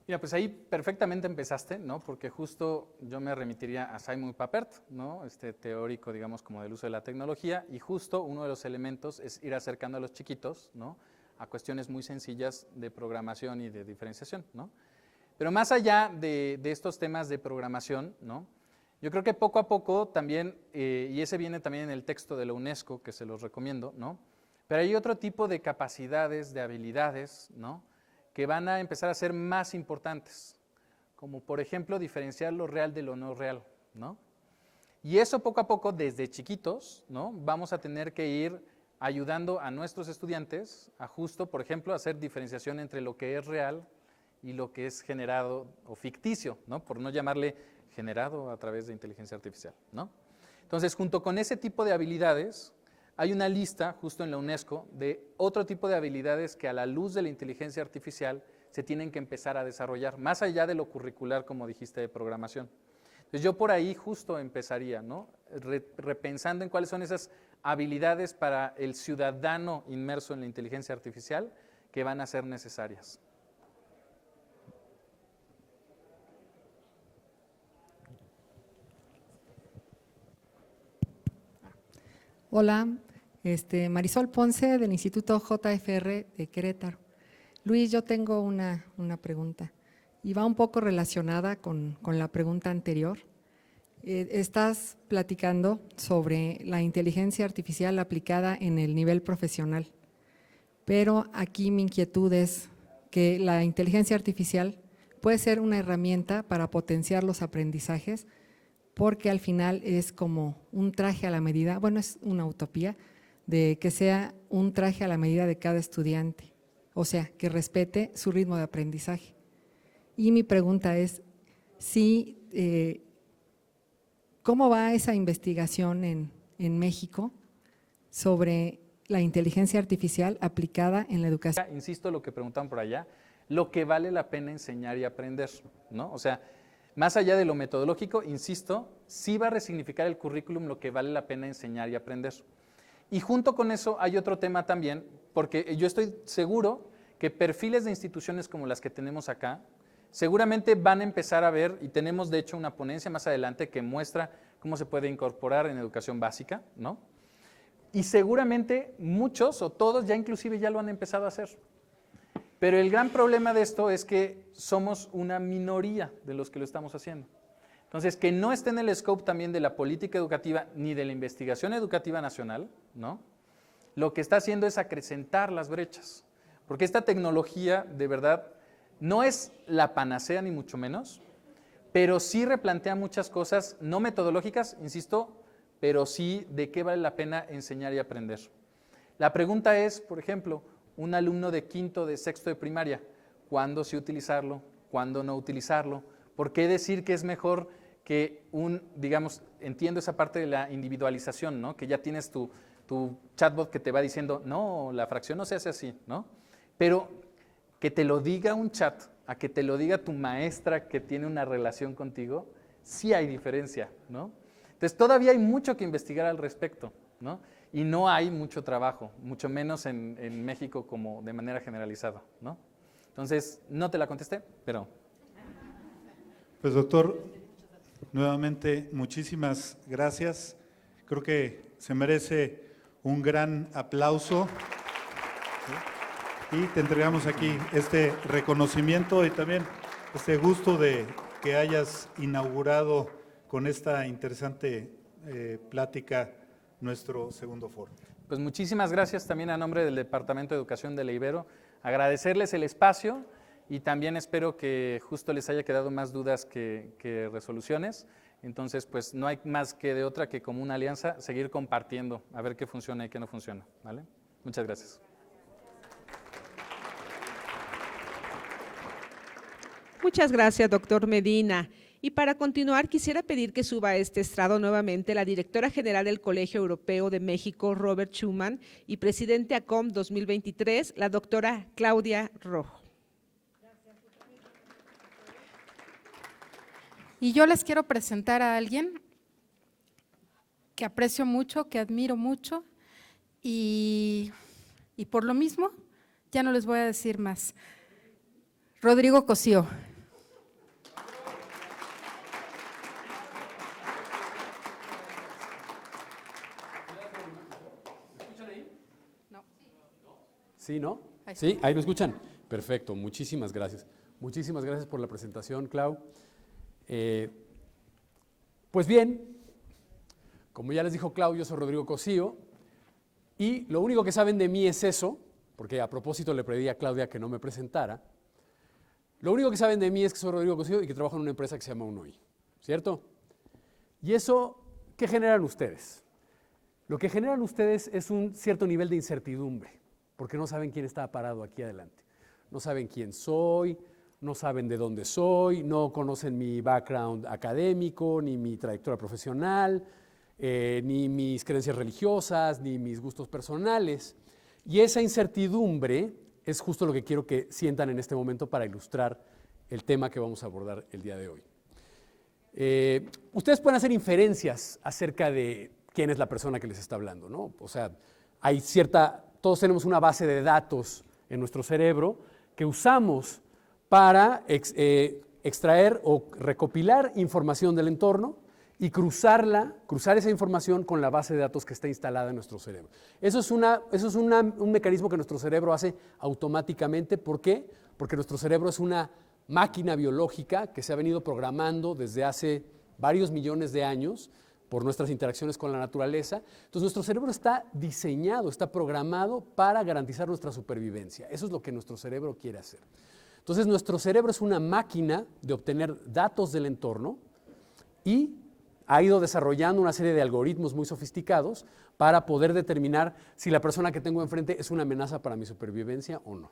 Mira, pues ahí perfectamente empezaste, ¿no? Porque justo yo me remitiría a Simon Papert, ¿no? Este teórico, digamos, como del uso de la tecnología, y justo uno de los elementos es ir acercando a los chiquitos, ¿no?, a cuestiones muy sencillas de programación y de diferenciación, ¿no? Pero más allá de estos temas de programación, ¿no?, yo creo que poco a poco también, y ese viene también en el texto de la UNESCO, que se los recomiendo, ¿no?, pero hay otro tipo de capacidades, de habilidades, ¿no?, que van a empezar a ser más importantes, como por ejemplo diferenciar lo real de lo no real, ¿no? Y eso poco a poco, desde chiquitos, ¿no?, vamos a tener que ir ayudando a nuestros estudiantes a justo, por ejemplo, hacer diferenciación entre lo que es real y lo que es generado o ficticio, ¿no? Por no llamarle generado a través de inteligencia artificial, ¿no? Entonces, junto con ese tipo de habilidades, hay una lista justo en la UNESCO de otro tipo de habilidades que a la luz de la inteligencia artificial se tienen que empezar a desarrollar, más allá de lo curricular, como dijiste, de programación. Entonces, yo por ahí justo empezaría, ¿no? Repensando en cuáles son esas habilidades para el ciudadano inmerso en la inteligencia artificial que van a ser necesarias. Hola, Marisol Ponce del Instituto JFR de Querétaro. Luis, yo tengo una pregunta y va un poco relacionada con la pregunta anterior. Estás platicando sobre la inteligencia artificial aplicada en el nivel profesional, pero aquí mi inquietud es que la inteligencia artificial puede ser una herramienta para potenciar los aprendizajes, porque al final es como un traje a la medida, bueno, es una utopía, de que sea un traje a la medida de cada estudiante, o sea, que respete su ritmo de aprendizaje. Y mi pregunta es, ¿cómo va esa investigación en México sobre la inteligencia artificial aplicada en la educación? Insisto, lo que preguntaban por allá, lo que vale la pena enseñar y aprender, ¿no? O sea, más allá de lo metodológico, insisto, sí va a resignificar el currículum lo que vale la pena enseñar y aprender. Y junto con eso hay otro tema también, porque yo estoy seguro que perfiles de instituciones como las que tenemos acá, seguramente van a empezar a ver, y tenemos de hecho una ponencia más adelante que muestra cómo se puede incorporar en educación básica, ¿no? Y seguramente muchos o todos ya inclusive ya lo han empezado a hacer. Pero el gran problema de esto es que somos una minoría de los que lo estamos haciendo. Entonces, que no esté en el scope también de la política educativa ni de la investigación educativa nacional, ¿no? Lo que está haciendo es acrecentar las brechas. Porque esta tecnología, de verdad, no es la panacea ni mucho menos, pero sí replantea muchas cosas, no metodológicas, insisto, pero sí de qué vale la pena enseñar y aprender. La pregunta es, por ejemplo, un alumno de quinto, de sexto de primaria, ¿cuándo sí utilizarlo? ¿Cuándo no utilizarlo? ¿Por qué decir que es mejor que digamos, entiendo esa parte de la individualización, ¿no? Que ya tienes tu chatbot que te va diciendo, no, la fracción no se hace así, ¿no? Pero que te lo diga un chat, a que te lo diga tu maestra que tiene una relación contigo, sí hay diferencia, ¿no? Entonces todavía hay mucho que investigar al respecto, ¿no? Y no hay mucho trabajo, mucho menos en México como de manera generalizada, ¿no? Entonces, no te la contesté, pero... Pues doctor, nuevamente muchísimas gracias. Creo que se merece un gran aplauso. Y te entregamos aquí este reconocimiento y también este gusto de que hayas inaugurado con esta interesante plática nuestro segundo foro. Pues muchísimas gracias también a nombre del Departamento de Educación de la Ibero, agradecerles el espacio y también espero que justo les haya quedado más dudas que resoluciones. Entonces, pues no hay más que de otra que como una alianza seguir compartiendo, a ver qué funciona y qué no funciona, ¿vale? Muchas gracias. Muchas gracias, doctor Medina. Y para continuar, quisiera pedir que suba a este estrado nuevamente la directora general del Colegio Europeo de México, Robert Schuman, y presidente ACOM 2023, la doctora Claudia Rojo. Y yo les quiero presentar a alguien que aprecio mucho, que admiro mucho, y por lo mismo ya no les voy a decir más. Rodrigo Cosío. ¿Sí, no? ¿Sí? ¿Ahí me escuchan? Perfecto, muchísimas gracias. Muchísimas gracias por la presentación, Clau. Pues bien, como ya les dijo Clau, yo soy Rodrigo Cosío y lo único que saben de mí es eso, porque a propósito le pedí a Claudia que no me presentara. Lo único que saben de mí es que soy Rodrigo Cosío y que trabajo en una empresa que se llama UNOI, ¿cierto? ¿Y eso qué generan ustedes? Lo que generan ustedes es un cierto nivel de incertidumbre, porque no saben quién está parado aquí adelante. No saben quién soy, no saben de dónde soy, no conocen mi background académico, ni mi trayectoria profesional, ni mis creencias religiosas, ni mis gustos personales. Y esa incertidumbre es justo lo que quiero que sientan en este momento para ilustrar el tema que vamos a abordar el día de hoy. Ustedes pueden hacer inferencias acerca de quién es la persona que les está hablando, ¿no? O sea, todos tenemos una base de datos en nuestro cerebro que usamos para extraer o recopilar información del entorno y cruzar esa información con la base de datos que está instalada en nuestro cerebro. Eso es un mecanismo que nuestro cerebro hace automáticamente. ¿Por qué? Porque nuestro cerebro es una máquina biológica que se ha venido programando desde hace varios millones de años por nuestras interacciones con la naturaleza. Entonces nuestro cerebro está diseñado, está programado para garantizar nuestra supervivencia. Eso es lo que nuestro cerebro quiere hacer. Entonces nuestro cerebro es una máquina de obtener datos del entorno y ha ido desarrollando una serie de algoritmos muy sofisticados para poder determinar si la persona que tengo enfrente es una amenaza para mi supervivencia o no.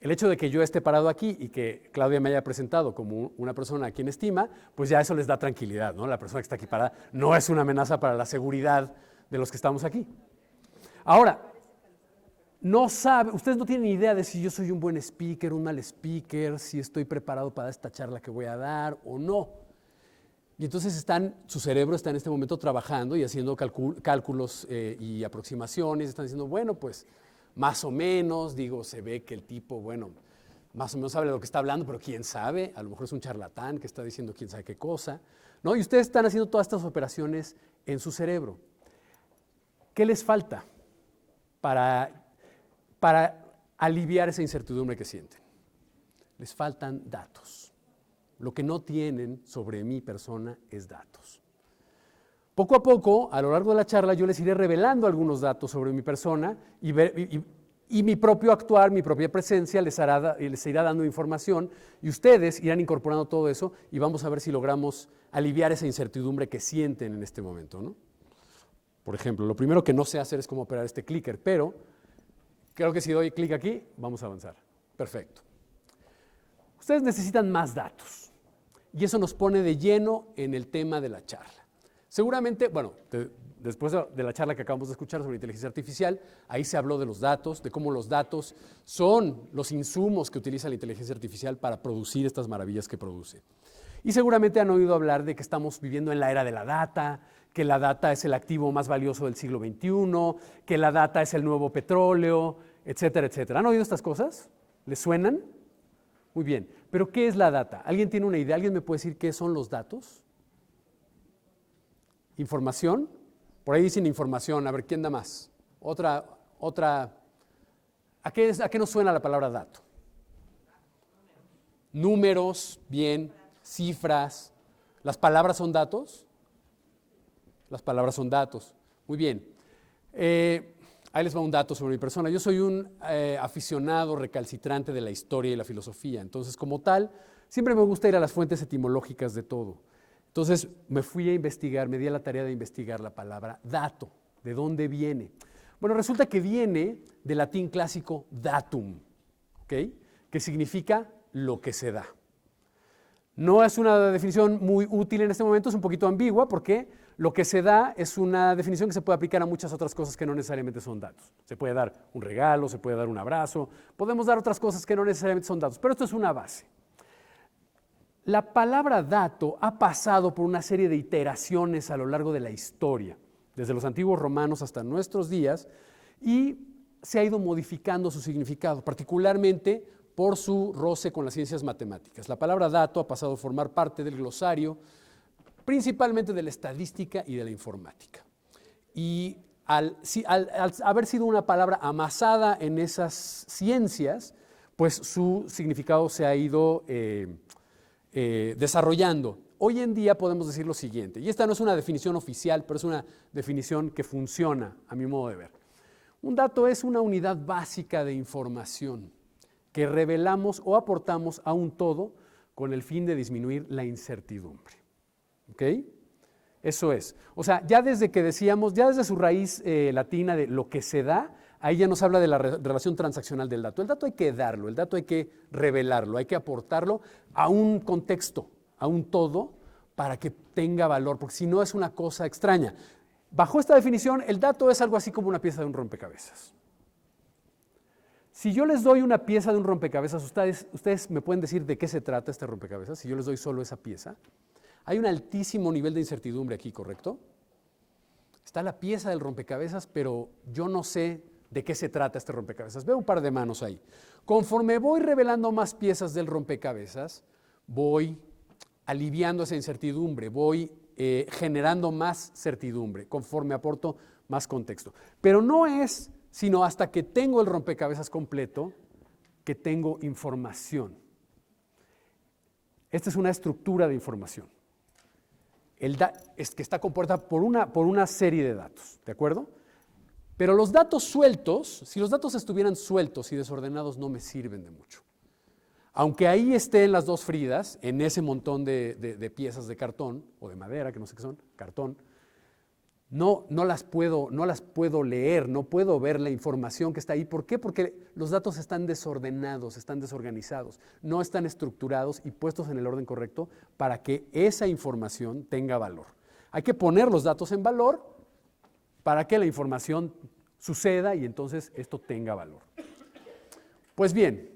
El hecho de que yo esté parado aquí y que Claudia me haya presentado como una persona a quien estima, pues ya eso les da tranquilidad, ¿no? La persona que está aquí parada no es una amenaza para la seguridad de los que estamos aquí. Ahora, ustedes no tienen ni idea de si yo soy un buen speaker, un mal speaker, si estoy preparado para esta charla que voy a dar o no. Y entonces su cerebro está en este momento trabajando y haciendo cálculos y aproximaciones, están diciendo, bueno, pues más o menos, se ve que el tipo, bueno, más o menos sabe de lo que está hablando, pero quién sabe, a lo mejor es un charlatán que está diciendo quién sabe qué cosa, ¿no? Y ustedes están haciendo todas estas operaciones en su cerebro. ¿Qué les falta para aliviar esa incertidumbre que sienten? Les faltan datos. Lo que no tienen sobre mi persona es datos. Poco a poco, a lo largo de la charla, yo les iré revelando algunos datos sobre mi persona y mi propio actuar, mi propia presencia les irá dando información y ustedes irán incorporando todo eso y vamos a ver si logramos aliviar esa incertidumbre que sienten en este momento, ¿no? Por ejemplo, lo primero que no sé hacer es cómo operar este clicker, pero creo que si doy clic aquí, vamos a avanzar. Perfecto. Ustedes necesitan más datos y eso nos pone de lleno en el tema de la charla. Seguramente, bueno, después de la charla que acabamos de escuchar sobre inteligencia artificial, ahí se habló de los datos, de cómo los datos son los insumos que utiliza la inteligencia artificial para producir estas maravillas que produce. Y seguramente han oído hablar de que estamos viviendo en la era de la data, que la data es el activo más valioso del siglo XXI, que la data es el nuevo petróleo, etcétera, etcétera. ¿Han oído estas cosas? ¿Les suenan? Muy bien. ¿Pero qué es la data? ¿Alguien tiene una idea? ¿Alguien me puede decir qué son los datos? ¿Información? Por ahí dicen información. A ver, ¿quién da más? Otra. ¿A qué nos suena la palabra dato? Números, bien. Cifras. ¿Las palabras son datos? Las palabras son datos. Muy bien. Ahí les va un dato sobre mi persona. Yo soy un aficionado recalcitrante de la historia y la filosofía. Entonces, como tal, siempre me gusta ir a las fuentes etimológicas de todo. Entonces me fui a investigar, me di a la tarea de investigar la palabra dato. ¿De dónde viene? Bueno, resulta que viene del latín clásico datum, ¿okay? Que significa lo que se da. No es una definición muy útil en este momento, es un poquito ambigua porque lo que se da es una definición que se puede aplicar a muchas otras cosas que no necesariamente son datos. Se puede dar un regalo, se puede dar un abrazo, podemos dar otras cosas que no necesariamente son datos, pero esto es una base. La palabra dato ha pasado por una serie de iteraciones a lo largo de la historia, desde los antiguos romanos hasta nuestros días, y se ha ido modificando su significado, particularmente por su roce con las ciencias matemáticas. La palabra dato ha pasado a formar parte del glosario, principalmente de la estadística y de la informática. Y al haber sido una palabra amasada en esas ciencias, pues su significado se ha ido desarrollando. Hoy en día podemos decir lo siguiente, y esta no es una definición oficial, pero es una definición que funciona a mi modo de ver. Un dato es una unidad básica de información que revelamos o aportamos a un todo con el fin de disminuir la incertidumbre. ¿Ok? Eso es. O sea, ya desde que decíamos, ya desde su raíz latina de lo que se da, ahí ya nos habla de la relación transaccional del dato. El dato hay que darlo, el dato hay que revelarlo, hay que aportarlo a un contexto, a un todo, para que tenga valor, porque si no es una cosa extraña. Bajo esta definición, el dato es algo así como una pieza de un rompecabezas. Si yo les doy una pieza de un rompecabezas, ustedes me pueden decir de qué se trata este rompecabezas, si yo les doy solo esa pieza. Hay un altísimo nivel de incertidumbre aquí, ¿correcto? Está la pieza del rompecabezas, pero yo no sé de qué se trata este rompecabezas. Veo un par de manos ahí. Conforme voy revelando más piezas del rompecabezas, voy aliviando esa incertidumbre, voy generando más certidumbre, conforme aporto más contexto. Pero no es sino hasta que tengo el rompecabezas completo que tengo información. Esta es una estructura de información. Es que está compuesta por una serie de datos, ¿de acuerdo? Pero los datos sueltos, si los datos estuvieran sueltos y desordenados, no me sirven de mucho. Aunque ahí estén las dos Fridas, en ese montón de piezas de cartón, o de madera, que no sé qué son, cartón, no las puedo leer, no puedo ver la información que está ahí. ¿Por qué? Porque los datos están desordenados, están desorganizados, no están estructurados y puestos en el orden correcto para que esa información tenga valor. Hay que poner los datos en valor para que la información suceda y entonces esto tenga valor. Pues bien,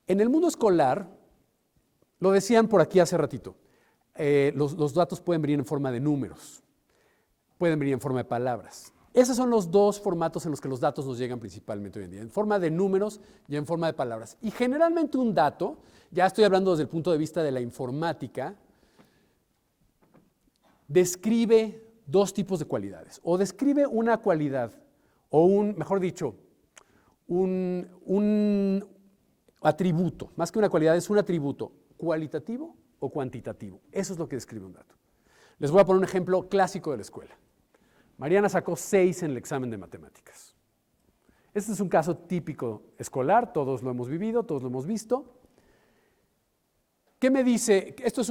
en el mundo escolar, lo decían por aquí hace ratito, los datos pueden venir en forma de números, pueden venir en forma de palabras. Esos son los dos formatos en los que los datos nos llegan principalmente hoy en día, en forma de números y en forma de palabras. Y generalmente un dato, ya estoy hablando desde el punto de vista de la informática, describe dos tipos de cualidades. O describe una cualidad, o mejor dicho, un atributo, más que una cualidad, es un atributo cualitativo o cuantitativo. Eso es lo que describe un dato. Les voy a poner un ejemplo clásico de la escuela. Mariana sacó 6 en el examen de matemáticas. Este es un caso típico escolar, todos lo hemos vivido, todos lo hemos visto. ¿Qué me dice? ¿Esto es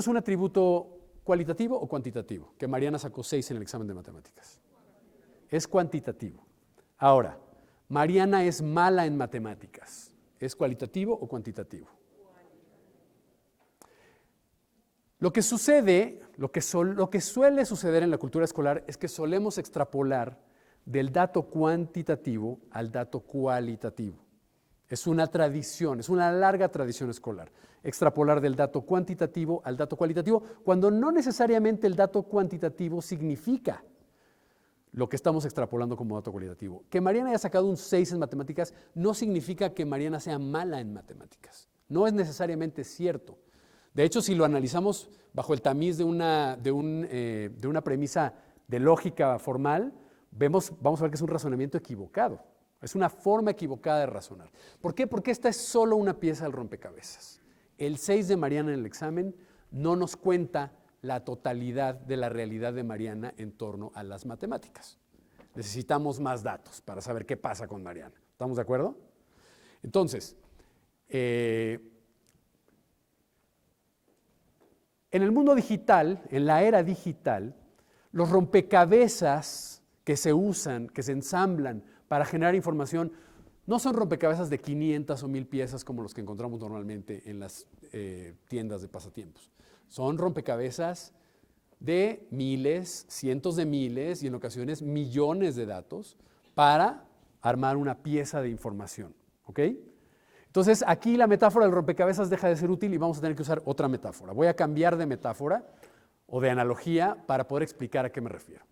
un atributo cualitativo o cuantitativo? Que Mariana sacó 6 en el examen de matemáticas. Es cuantitativo. Ahora, Mariana es mala en matemáticas. ¿Es cualitativo o cuantitativo? Lo que sucede, lo que suele suceder en la cultura escolar es que solemos extrapolar del dato cuantitativo al dato cualitativo. Es una tradición, es una larga tradición escolar. Extrapolar del dato cuantitativo al dato cualitativo, cuando no necesariamente el dato cuantitativo significa lo que estamos extrapolando como dato cualitativo. Que Mariana haya sacado un 6 en matemáticas no significa que Mariana sea mala en matemáticas. No es necesariamente cierto. De hecho, si lo analizamos bajo el tamiz de una premisa de lógica formal, vamos a ver que es un razonamiento equivocado. Es una forma equivocada de razonar. ¿Por qué? Porque esta es solo una pieza del rompecabezas. El 6 de Mariana en el examen no nos cuenta la totalidad de la realidad de Mariana en torno a las matemáticas. Necesitamos más datos para saber qué pasa con Mariana. ¿Estamos de acuerdo? Entonces, en el mundo digital, en la era digital, los rompecabezas que se usan, que se ensamblan para generar información, no son rompecabezas de 500 o 1000 piezas como los que encontramos normalmente en las tiendas de pasatiempos. Son rompecabezas de miles, cientos de miles y en ocasiones millones de datos para armar una pieza de información. ¿Ok? Entonces, aquí la metáfora del rompecabezas deja de ser útil y vamos a tener que usar otra metáfora. Voy a cambiar de metáfora o de analogía para poder explicar a qué me refiero.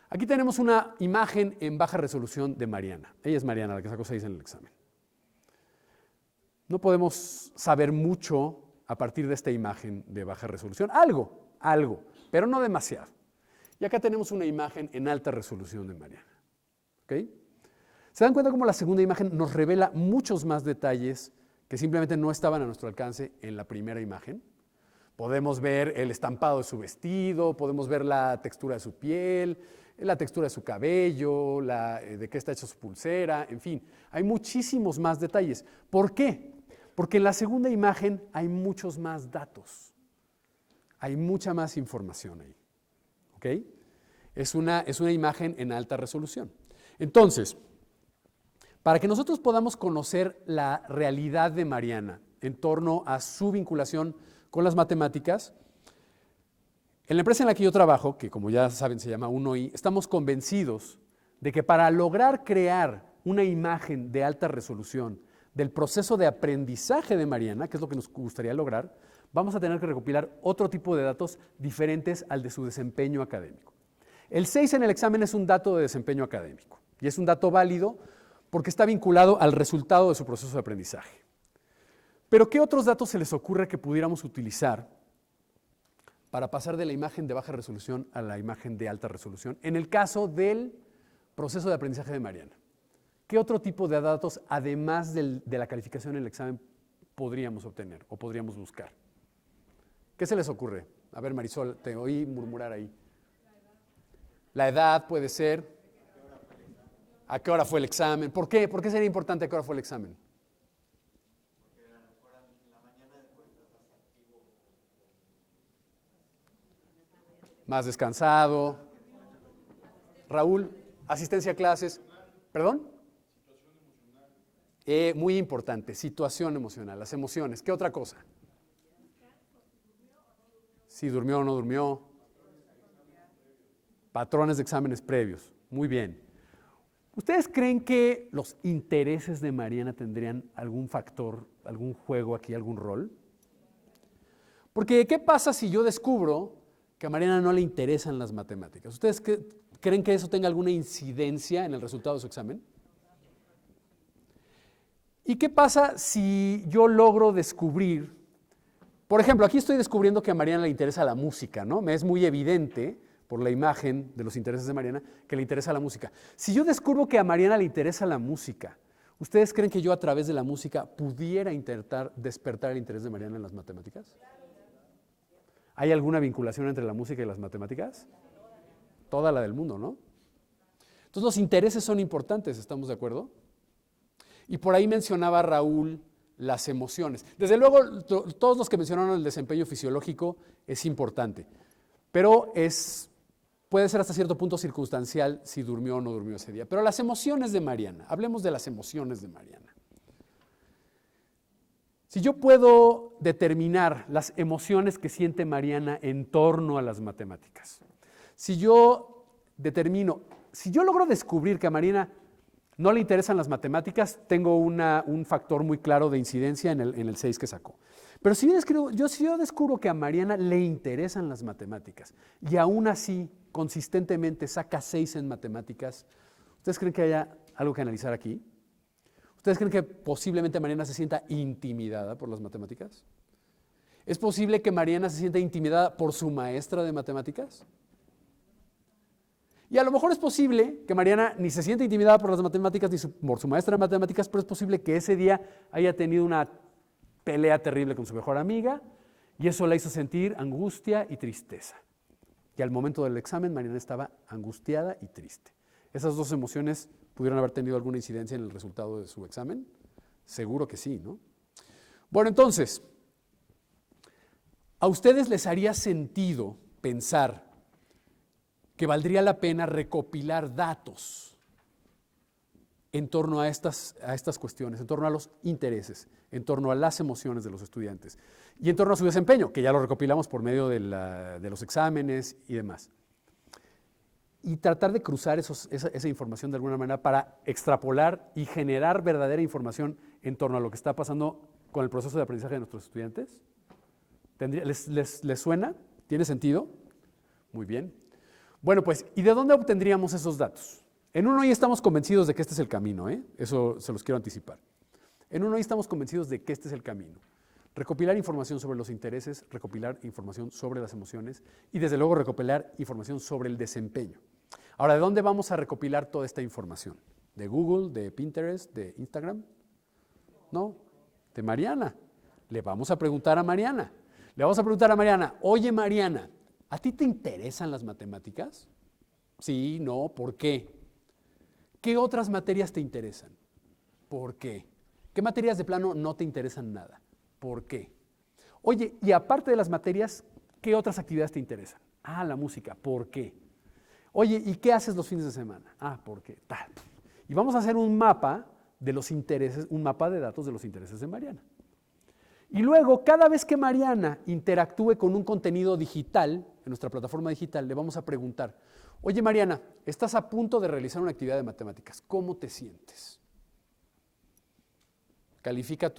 Aquí tenemos una imagen en baja resolución de Mariana. Ella es Mariana, la que sacó 6 en el examen. No podemos saber mucho a partir de esta imagen de baja resolución. Algo, pero no demasiado. Y acá tenemos una imagen en alta resolución de Mariana. ¿Ok? ¿Se dan cuenta cómo la segunda imagen nos revela muchos más detalles que simplemente no estaban a nuestro alcance en la primera imagen? Podemos ver el estampado de su vestido, podemos ver la textura de su piel, la textura de su cabello, de qué está hecha su pulsera, en fin, hay muchísimos más detalles. ¿Por qué? Porque en la segunda imagen hay muchos más datos. Hay mucha más información ahí. ¿Ok? Es una imagen en alta resolución. Entonces, para que nosotros podamos conocer la realidad de Mariana en torno a su vinculación con las matemáticas, en la empresa en la que yo trabajo, que como ya saben se llama 1i, estamos convencidos de que para lograr crear una imagen de alta resolución del proceso de aprendizaje de Mariana, que es lo que nos gustaría lograr, vamos a tener que recopilar otro tipo de datos diferentes al de su desempeño académico. El 6 en el examen es un dato de desempeño académico y es un dato válido porque está vinculado al resultado de su proceso de aprendizaje. Pero ¿qué otros datos se les ocurre que pudiéramos utilizar para pasar de la imagen de baja resolución a la imagen de alta resolución en el caso del proceso de aprendizaje de Mariana? ¿Qué otro tipo de datos, además de la calificación en el examen, podríamos obtener o podríamos buscar? ¿Qué se les ocurre? A ver, Marisol, te oí murmurar ahí. La edad puede ser. ¿A qué hora fue el examen? ¿Por qué? ¿Por qué sería importante a qué hora fue el examen? Más descansado. Raúl, asistencia a clases. ¿Perdón? Muy importante, situación emocional, las emociones. ¿Qué otra cosa? Si durmió o no durmió. Patrones de exámenes previos. Muy bien. ¿Ustedes creen que los intereses de Mariana tendrían algún factor, algún juego aquí, algún rol? Porque, ¿qué pasa si yo descubro que a Mariana no le interesan las matemáticas? ¿Ustedes creen que eso tenga alguna incidencia en el resultado de su examen? ¿Y qué pasa si yo logro descubrir, por ejemplo, aquí estoy descubriendo que a Mariana le interesa la música, ¿no? Me es muy evidente por la imagen de los intereses de Mariana que le interesa la música. Si yo descubro que a Mariana le interesa la música, ¿ustedes creen que yo a través de la música pudiera intentar despertar el interés de Mariana en las matemáticas? ¿Hay alguna vinculación entre la música y las matemáticas? Toda la del mundo, ¿no? Entonces los intereses son importantes, ¿estamos de acuerdo? Y por ahí mencionaba Raúl las emociones. Desde luego, todos los que mencionaron el desempeño fisiológico es importante, pero puede ser hasta cierto punto circunstancial si durmió o no durmió ese día. Pero las emociones de Mariana, hablemos de las emociones de Mariana. Si yo puedo determinar las emociones que siente Mariana en torno a las matemáticas, si yo logro descubrir que a Mariana no le interesan las matemáticas, tengo un factor muy claro de incidencia en el 6 que sacó. Pero si yo descubro que a Mariana le interesan las matemáticas y aún así consistentemente saca 6 en matemáticas, ¿ustedes creen que haya algo que analizar aquí? ¿Ustedes creen que posiblemente Mariana se sienta intimidada por las matemáticas? ¿Es posible que Mariana se sienta intimidada por su maestra de matemáticas? Y a lo mejor es posible que Mariana ni se sienta intimidada por las matemáticas ni por su maestra de matemáticas, pero es posible que ese día haya tenido una pelea terrible con su mejor amiga y eso la hizo sentir angustia y tristeza. Y al momento del examen Mariana estaba angustiada y triste. ¿Esas dos emociones pudieron haber tenido alguna incidencia en el resultado de su examen? Seguro que sí, ¿no? Bueno, entonces, ¿a ustedes les haría sentido pensar que valdría la pena recopilar datos en torno a estas cuestiones, en torno a los intereses, en torno a las emociones de los estudiantes y en torno a su desempeño, que ya lo recopilamos por medio de los exámenes y demás? Y tratar de cruzar esa información de alguna manera para extrapolar y generar verdadera información en torno a lo que está pasando con el proceso de aprendizaje de nuestros estudiantes. ¿Les suena? ¿Tiene sentido? Muy bien. Bueno, pues, ¿y de dónde obtendríamos esos datos? En 1i estamos convencidos de que este es el camino, eso se los quiero anticipar. En 1i estamos convencidos de que este es el camino. Recopilar información sobre los intereses, recopilar información sobre las emociones y desde luego recopilar información sobre el desempeño. Ahora, ¿de dónde vamos a recopilar toda esta información? ¿De Google, de Pinterest, de Instagram? No, de Mariana. Le vamos a preguntar a Mariana. Le vamos a preguntar a Mariana, oye Mariana, ¿a ti te interesan las matemáticas? Sí, no, ¿por qué? ¿Qué otras materias te interesan? ¿Por qué? ¿Qué materias de plano no te interesan nada? ¿Por qué? Oye, y aparte de las materias, ¿qué otras actividades te interesan? Ah, la música, ¿por qué? Oye, ¿y qué haces los fines de semana? Ah, ¿por qué? Tal. Y vamos a hacer un mapa de los intereses, un mapa de datos de los intereses de Mariana. Y luego, cada vez que Mariana interactúe con un contenido digital, en nuestra plataforma digital, le vamos a preguntar, oye Mariana, estás a punto de realizar una actividad de matemáticas, ¿cómo te sientes? Califica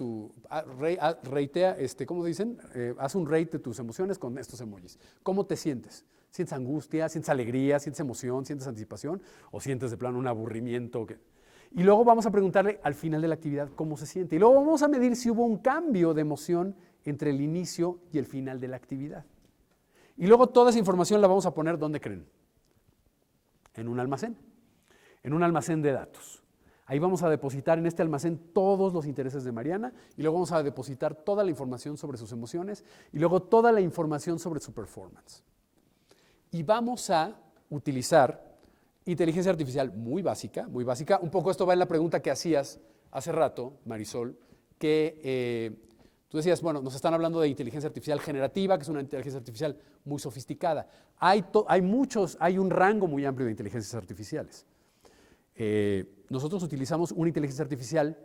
reitea, ¿cómo dicen? Haz un rate de tus emociones con estos emojis. ¿Cómo te sientes? ¿Sientes angustia? ¿Sientes alegría? ¿Sientes emoción? ¿Sientes anticipación? ¿O sientes de plano un aburrimiento? Y luego vamos a preguntarle al final de la actividad cómo se siente. Y luego vamos a medir si hubo un cambio de emoción entre el inicio y el final de la actividad. Y luego toda esa información la vamos a poner, ¿dónde creen? En un almacén de datos. Ahí vamos a depositar en este almacén todos los intereses de Mariana y luego vamos a depositar toda la información sobre sus emociones y luego toda la información sobre su performance. Y vamos a utilizar inteligencia artificial muy básica, muy básica. Un poco esto va en la pregunta que hacías hace rato, Marisol, que tú decías, bueno, nos están hablando de inteligencia artificial generativa, que es una inteligencia artificial muy sofisticada. Hay un rango muy amplio de inteligencias artificiales. Nosotros utilizamos una inteligencia artificial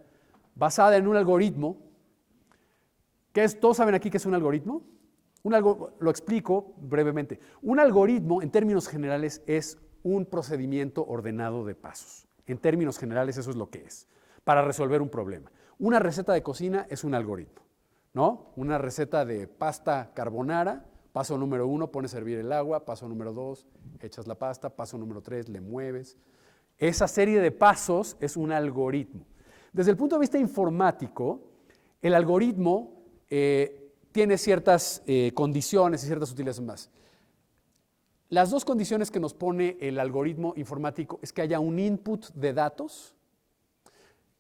basada en un algoritmo. ¿Todos saben aquí qué es un algoritmo? Lo explico brevemente. Un algoritmo, en términos generales, es un procedimiento ordenado de pasos. En términos generales, eso es lo que es, para resolver un problema. Una receta de cocina es un algoritmo, ¿no? Una receta de pasta carbonara, paso número 1, pones a hervir el agua, paso número 2, echas la pasta, paso número 3, le mueves. Esa serie de pasos es un algoritmo. Desde el punto de vista informático, el algoritmo tiene ciertas condiciones y ciertas utilidades más. Las dos condiciones que nos pone el algoritmo informático es que haya un input de datos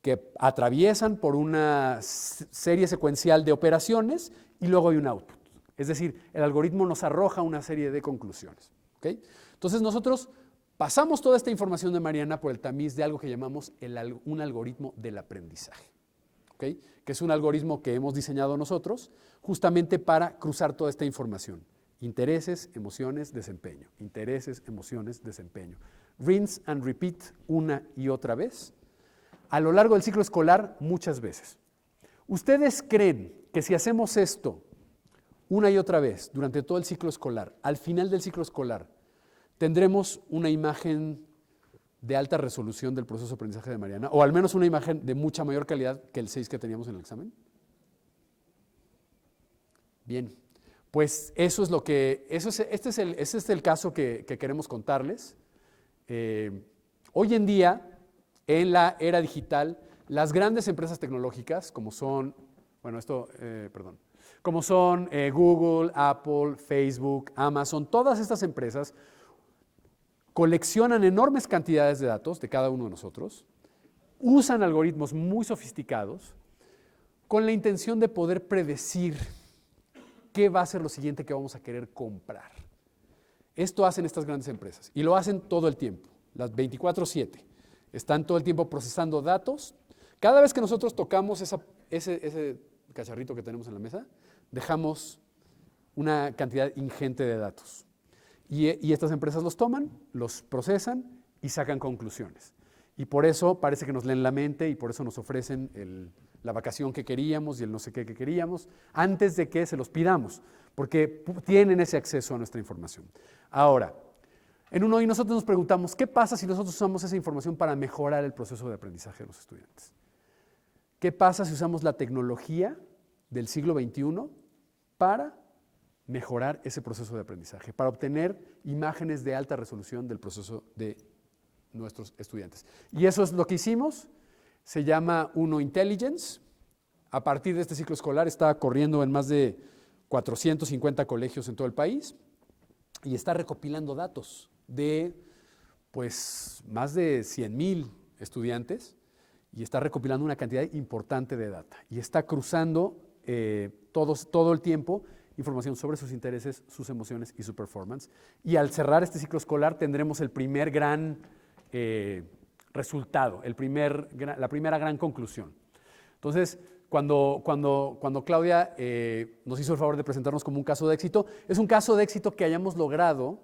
que atraviesan por una serie secuencial de operaciones y luego hay un output. Es decir, el algoritmo nos arroja una serie de conclusiones. ¿Okay? Entonces nosotros pasamos toda esta información de Mariana por el tamiz de algo que llamamos un algoritmo del aprendizaje, ¿okay? Que es un algoritmo que hemos diseñado nosotros justamente para cruzar toda esta información. Intereses, emociones, desempeño. Intereses, emociones, desempeño. Rinse and repeat una y otra vez. A lo largo del ciclo escolar, muchas veces. ¿Ustedes creen que si hacemos esto una y otra vez durante todo el ciclo escolar, al final del ciclo escolar, tendremos una imagen de alta resolución del proceso de aprendizaje de Mariana? O al menos una imagen de mucha mayor calidad que el 6 que teníamos en el examen. Bien. Pues eso es lo que, este es el caso que queremos contarles. Hoy en día, en la era digital, las grandes empresas tecnológicas, como son, como son Google, Apple, Facebook, Amazon, todas estas empresas coleccionan enormes cantidades de datos de cada uno de nosotros, usan algoritmos muy sofisticados con la intención de poder predecir qué va a ser lo siguiente que vamos a querer comprar. Esto hacen estas grandes empresas y lo hacen todo el tiempo, las 24/7. Están todo el tiempo procesando datos. Cada vez que nosotros tocamos ese cacharrito que tenemos en la mesa, dejamos una cantidad ingente de datos. Y estas empresas los toman, los procesan y sacan conclusiones. Y por eso parece que nos leen la mente y por eso nos ofrecen la vacación que queríamos y el no sé qué que queríamos, antes de que se los pidamos, porque tienen ese acceso a nuestra información. Ahora, y nosotros nos preguntamos, ¿qué pasa si nosotros usamos esa información para mejorar el proceso de aprendizaje de los estudiantes? ¿Qué pasa si usamos la tecnología del siglo XXI para mejorar ese proceso de aprendizaje, para obtener imágenes de alta resolución del proceso de nuestros estudiantes? Y eso es lo que hicimos. Se llama UNO Intelligence. A partir de este ciclo escolar está corriendo en más de 450 colegios en todo el país y está recopilando datos de más de 100,000 estudiantes y está recopilando una cantidad importante de data y está cruzando todo el tiempo información sobre sus intereses, sus emociones y su performance. Y al cerrar este ciclo escolar tendremos el primer gran resultado, la primera gran conclusión. Entonces, cuando Claudia nos hizo el favor de presentarnos como un caso de éxito, es un caso de éxito que hayamos logrado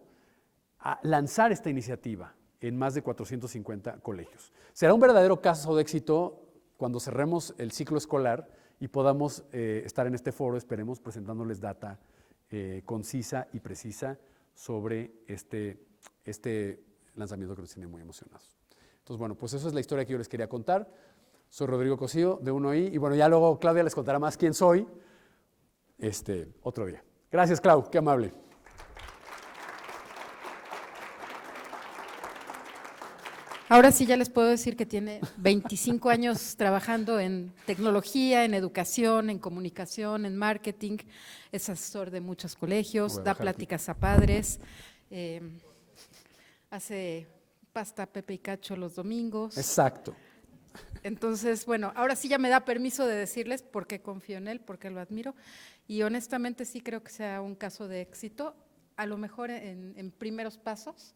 lanzar esta iniciativa en más de 450 colegios. Será un verdadero caso de éxito cuando cerremos el ciclo escolar y podamos estar en este foro, esperemos, presentándoles data concisa y precisa sobre este lanzamiento que nos tiene muy emocionados. Entonces, bueno, pues eso es la historia que yo les quería contar. Soy Rodrigo Cosío, de 1I, y bueno, ya luego Claudia les contará más quién soy otro día. Gracias, Clau, qué amable. Ahora sí ya les puedo decir que tiene 25 años trabajando en tecnología, en educación, en comunicación, en marketing, es asesor de muchos colegios, da pláticas a padres, hace pasta Pepe y Cacho los domingos. Exacto. Entonces, bueno, ahora sí ya me da permiso de decirles por qué confío en él, por qué lo admiro, y honestamente sí creo que sea un caso de éxito, a lo mejor en primeros pasos,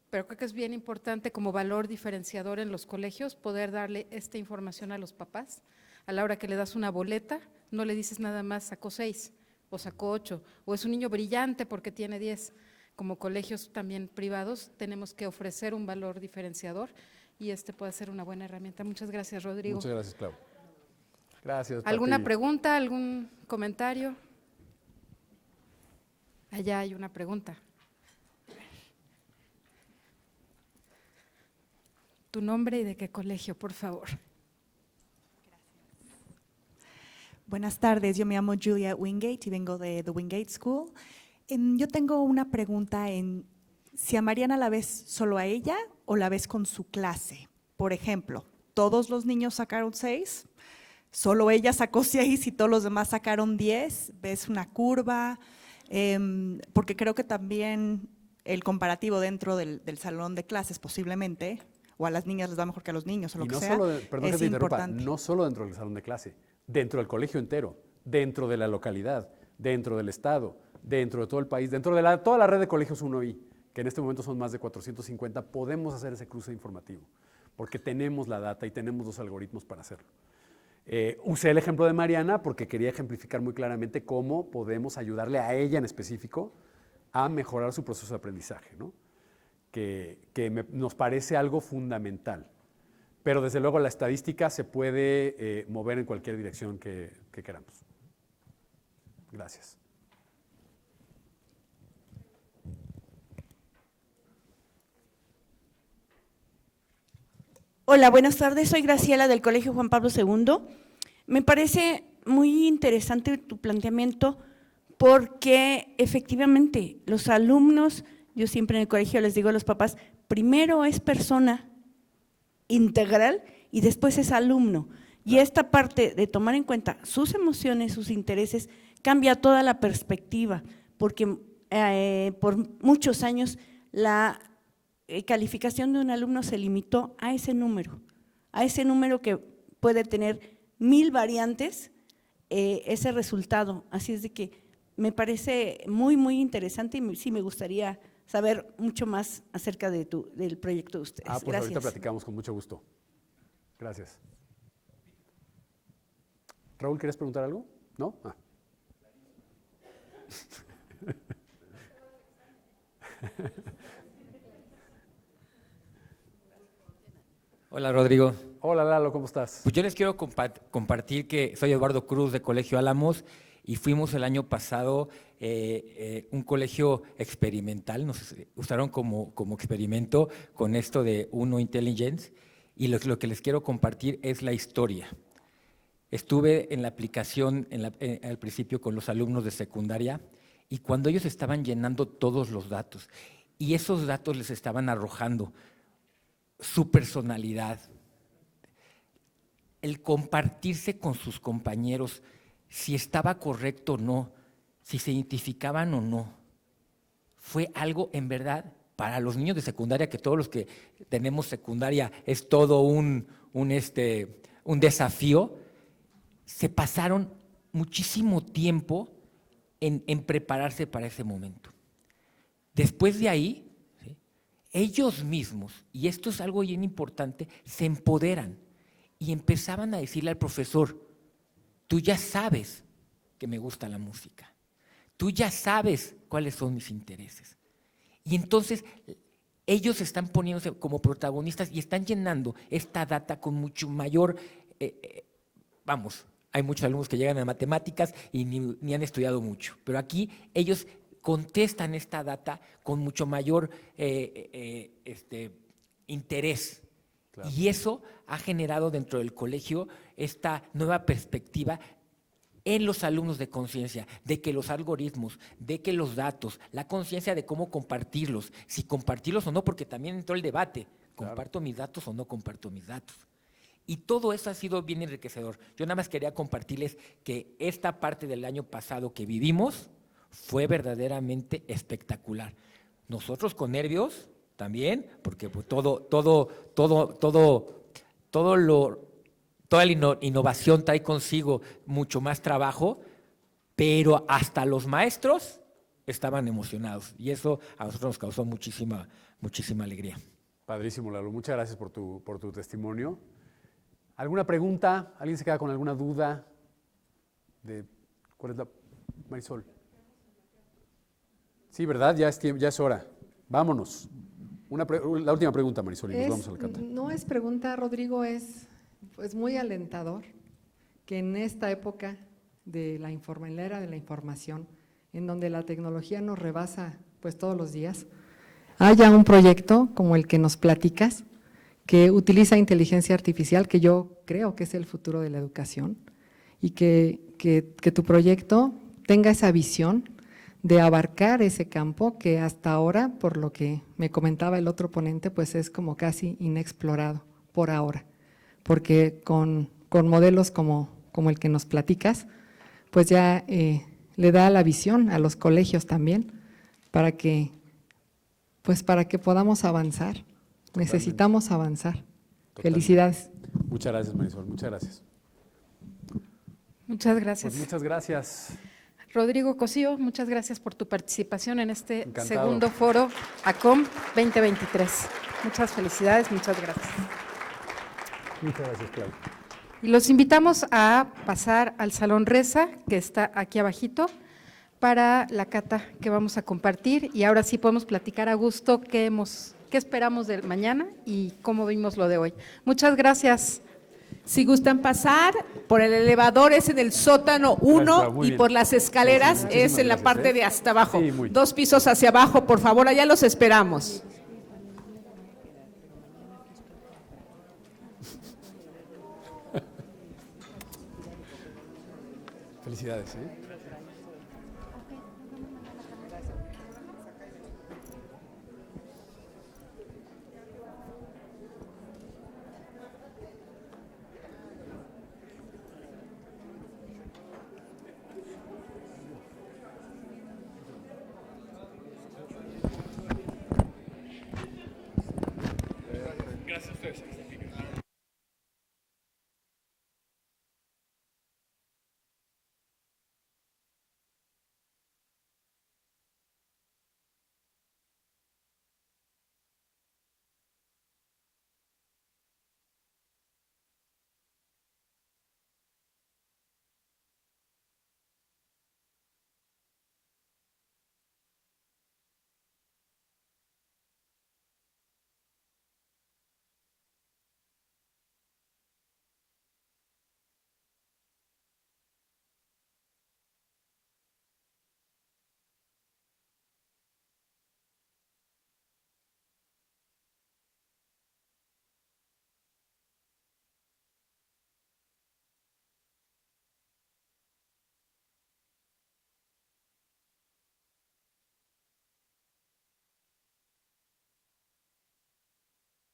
pero creo que es bien importante como valor diferenciador en los colegios poder darle esta información a los papás. A la hora que le das una boleta, no le dices nada más sacó 6 o sacó 8, o es un niño brillante porque tiene 10. Como colegios también privados tenemos que ofrecer un valor diferenciador y puede ser una buena herramienta. Muchas gracias, Rodrigo. Muchas gracias, Clau. Gracias. ¿Alguna pregunta, algún comentario? Allá hay una pregunta. Tu nombre y de qué colegio, por favor. Buenas tardes, yo me llamo Julia Wingate y vengo de The Wingate School. Yo tengo una pregunta en si a Mariana la ves solo a ella o la ves con su clase. Por ejemplo, todos los niños sacaron 6, solo ella sacó 6 y todos los demás sacaron 10. ¿Ves una curva? Porque creo que también el comparativo dentro del salón de clases posiblemente, o a las niñas les va mejor que a los niños o lo que sea, perdón que te interrumpa, no solo dentro del salón de clase, dentro del colegio entero, dentro de la localidad, dentro del estado, dentro de todo el país, dentro de toda la red de colegios 1I, que en este momento son más de 450, podemos hacer ese cruce informativo, porque tenemos la data y tenemos los algoritmos para hacerlo. Usé el ejemplo de Mariana porque quería ejemplificar muy claramente cómo podemos ayudarle a ella en específico a mejorar su proceso de aprendizaje, ¿no? Nos parece algo fundamental. Pero desde luego la estadística se puede mover en cualquier dirección que queramos. Gracias. Hola, buenas tardes. Soy Graciela del Colegio Juan Pablo II. Me parece muy interesante tu planteamiento porque efectivamente los alumnos, yo siempre en el colegio les digo a los papás, primero es persona integral y después es alumno. Y esta parte de tomar en cuenta sus emociones, sus intereses, cambia toda la perspectiva, porque por muchos años la calificación de un alumno se limitó a ese número que puede tener 1000 variantes, ese resultado. Así es de que me parece muy, muy interesante y sí me gustaría saber mucho más acerca de del proyecto de ustedes. Pues gracias. Ahorita platicamos con mucho gusto. Gracias. Raúl, ¿quieres preguntar algo? ¿No? Hola, Rodrigo. Hola, Lalo, ¿cómo estás? Pues yo les quiero compartir que soy Eduardo Cruz de Colegio Álamos y fuimos el año pasado un colegio experimental, nos usaron como experimento con esto de Uno Intelligence y lo que les quiero compartir es la historia. Estuve en la aplicación al principio con los alumnos de secundaria y cuando ellos estaban llenando todos los datos y esos datos les estaban arrojando su personalidad, el compartirse con sus compañeros, si estaba correcto o no, si se identificaban o no, fue algo en verdad para los niños de secundaria, que todos los que tenemos secundaria es todo un desafío. Se pasaron muchísimo tiempo en prepararse para ese momento. Después de ahí, ¿sí?, ellos mismos, y esto es algo bien importante, se empoderan y empezaban a decirle al profesor, tú ya sabes que me gusta la música, tú ya sabes cuáles son mis intereses. Y entonces ellos están poniéndose como protagonistas y están llenando esta data con mucho mayor, hay muchos alumnos que llegan a matemáticas y ni han estudiado mucho, pero aquí ellos contestan esta data con mucho mayor interés. Claro. Y eso ha generado dentro del colegio esta nueva perspectiva en los alumnos de conciencia, de que los algoritmos, de que los datos, la conciencia de cómo compartirlos, si compartirlos o no, porque también entró el debate, ¿comparto mis datos o no comparto mis datos? Y todo eso ha sido bien enriquecedor. Yo nada más quería compartirles que esta parte del año pasado que vivimos fue verdaderamente espectacular. Nosotros con nervios también, porque pues toda la innovación trae consigo mucho más trabajo, pero hasta los maestros estaban emocionados y eso a nosotros nos causó muchísima alegría. Padrísimo, Lalo. Muchas gracias por tu testimonio. ¿Alguna pregunta? ¿Alguien se queda con alguna duda? ¿Cuál es la? Marisol. Sí, ¿verdad? Ya es hora. Vámonos. La última pregunta, Marisol, y nos vamos al cata. No es pregunta, Rodrigo, es muy alentador que en esta época de la era de la información, en donde la tecnología nos rebasa pues todos los días, haya un proyecto como el que nos platicas, que utiliza inteligencia artificial, que yo creo que es el futuro de la educación, y que tu proyecto tenga esa visión de abarcar ese campo que hasta ahora, por lo que me comentaba el otro ponente, pues es como casi inexplorado por ahora, porque con modelos como el que nos platicas, pues ya le da la visión a los colegios también, para que podamos avanzar. Totalmente. Necesitamos avanzar. Totalmente. Felicidades. Muchas gracias, Marisol, muchas gracias. Muchas gracias. Pues muchas gracias. Rodrigo Cosío, muchas gracias por tu participación en este Encantado. Segundo Foro ACOM 2023. Muchas felicidades, muchas gracias. Muchas gracias, Claudia. Y los invitamos a pasar al Salón Reza, que está aquí abajito, para la cata que vamos a compartir. Y ahora sí podemos platicar a gusto qué esperamos de mañana y cómo vimos lo de hoy. Muchas gracias. Si gustan pasar, por el elevador es en el sótano 1 y por las escaleras es en la parte de hasta abajo. Sí, 2 pisos hacia abajo, por favor, allá los esperamos. Felicidades, ¿eh?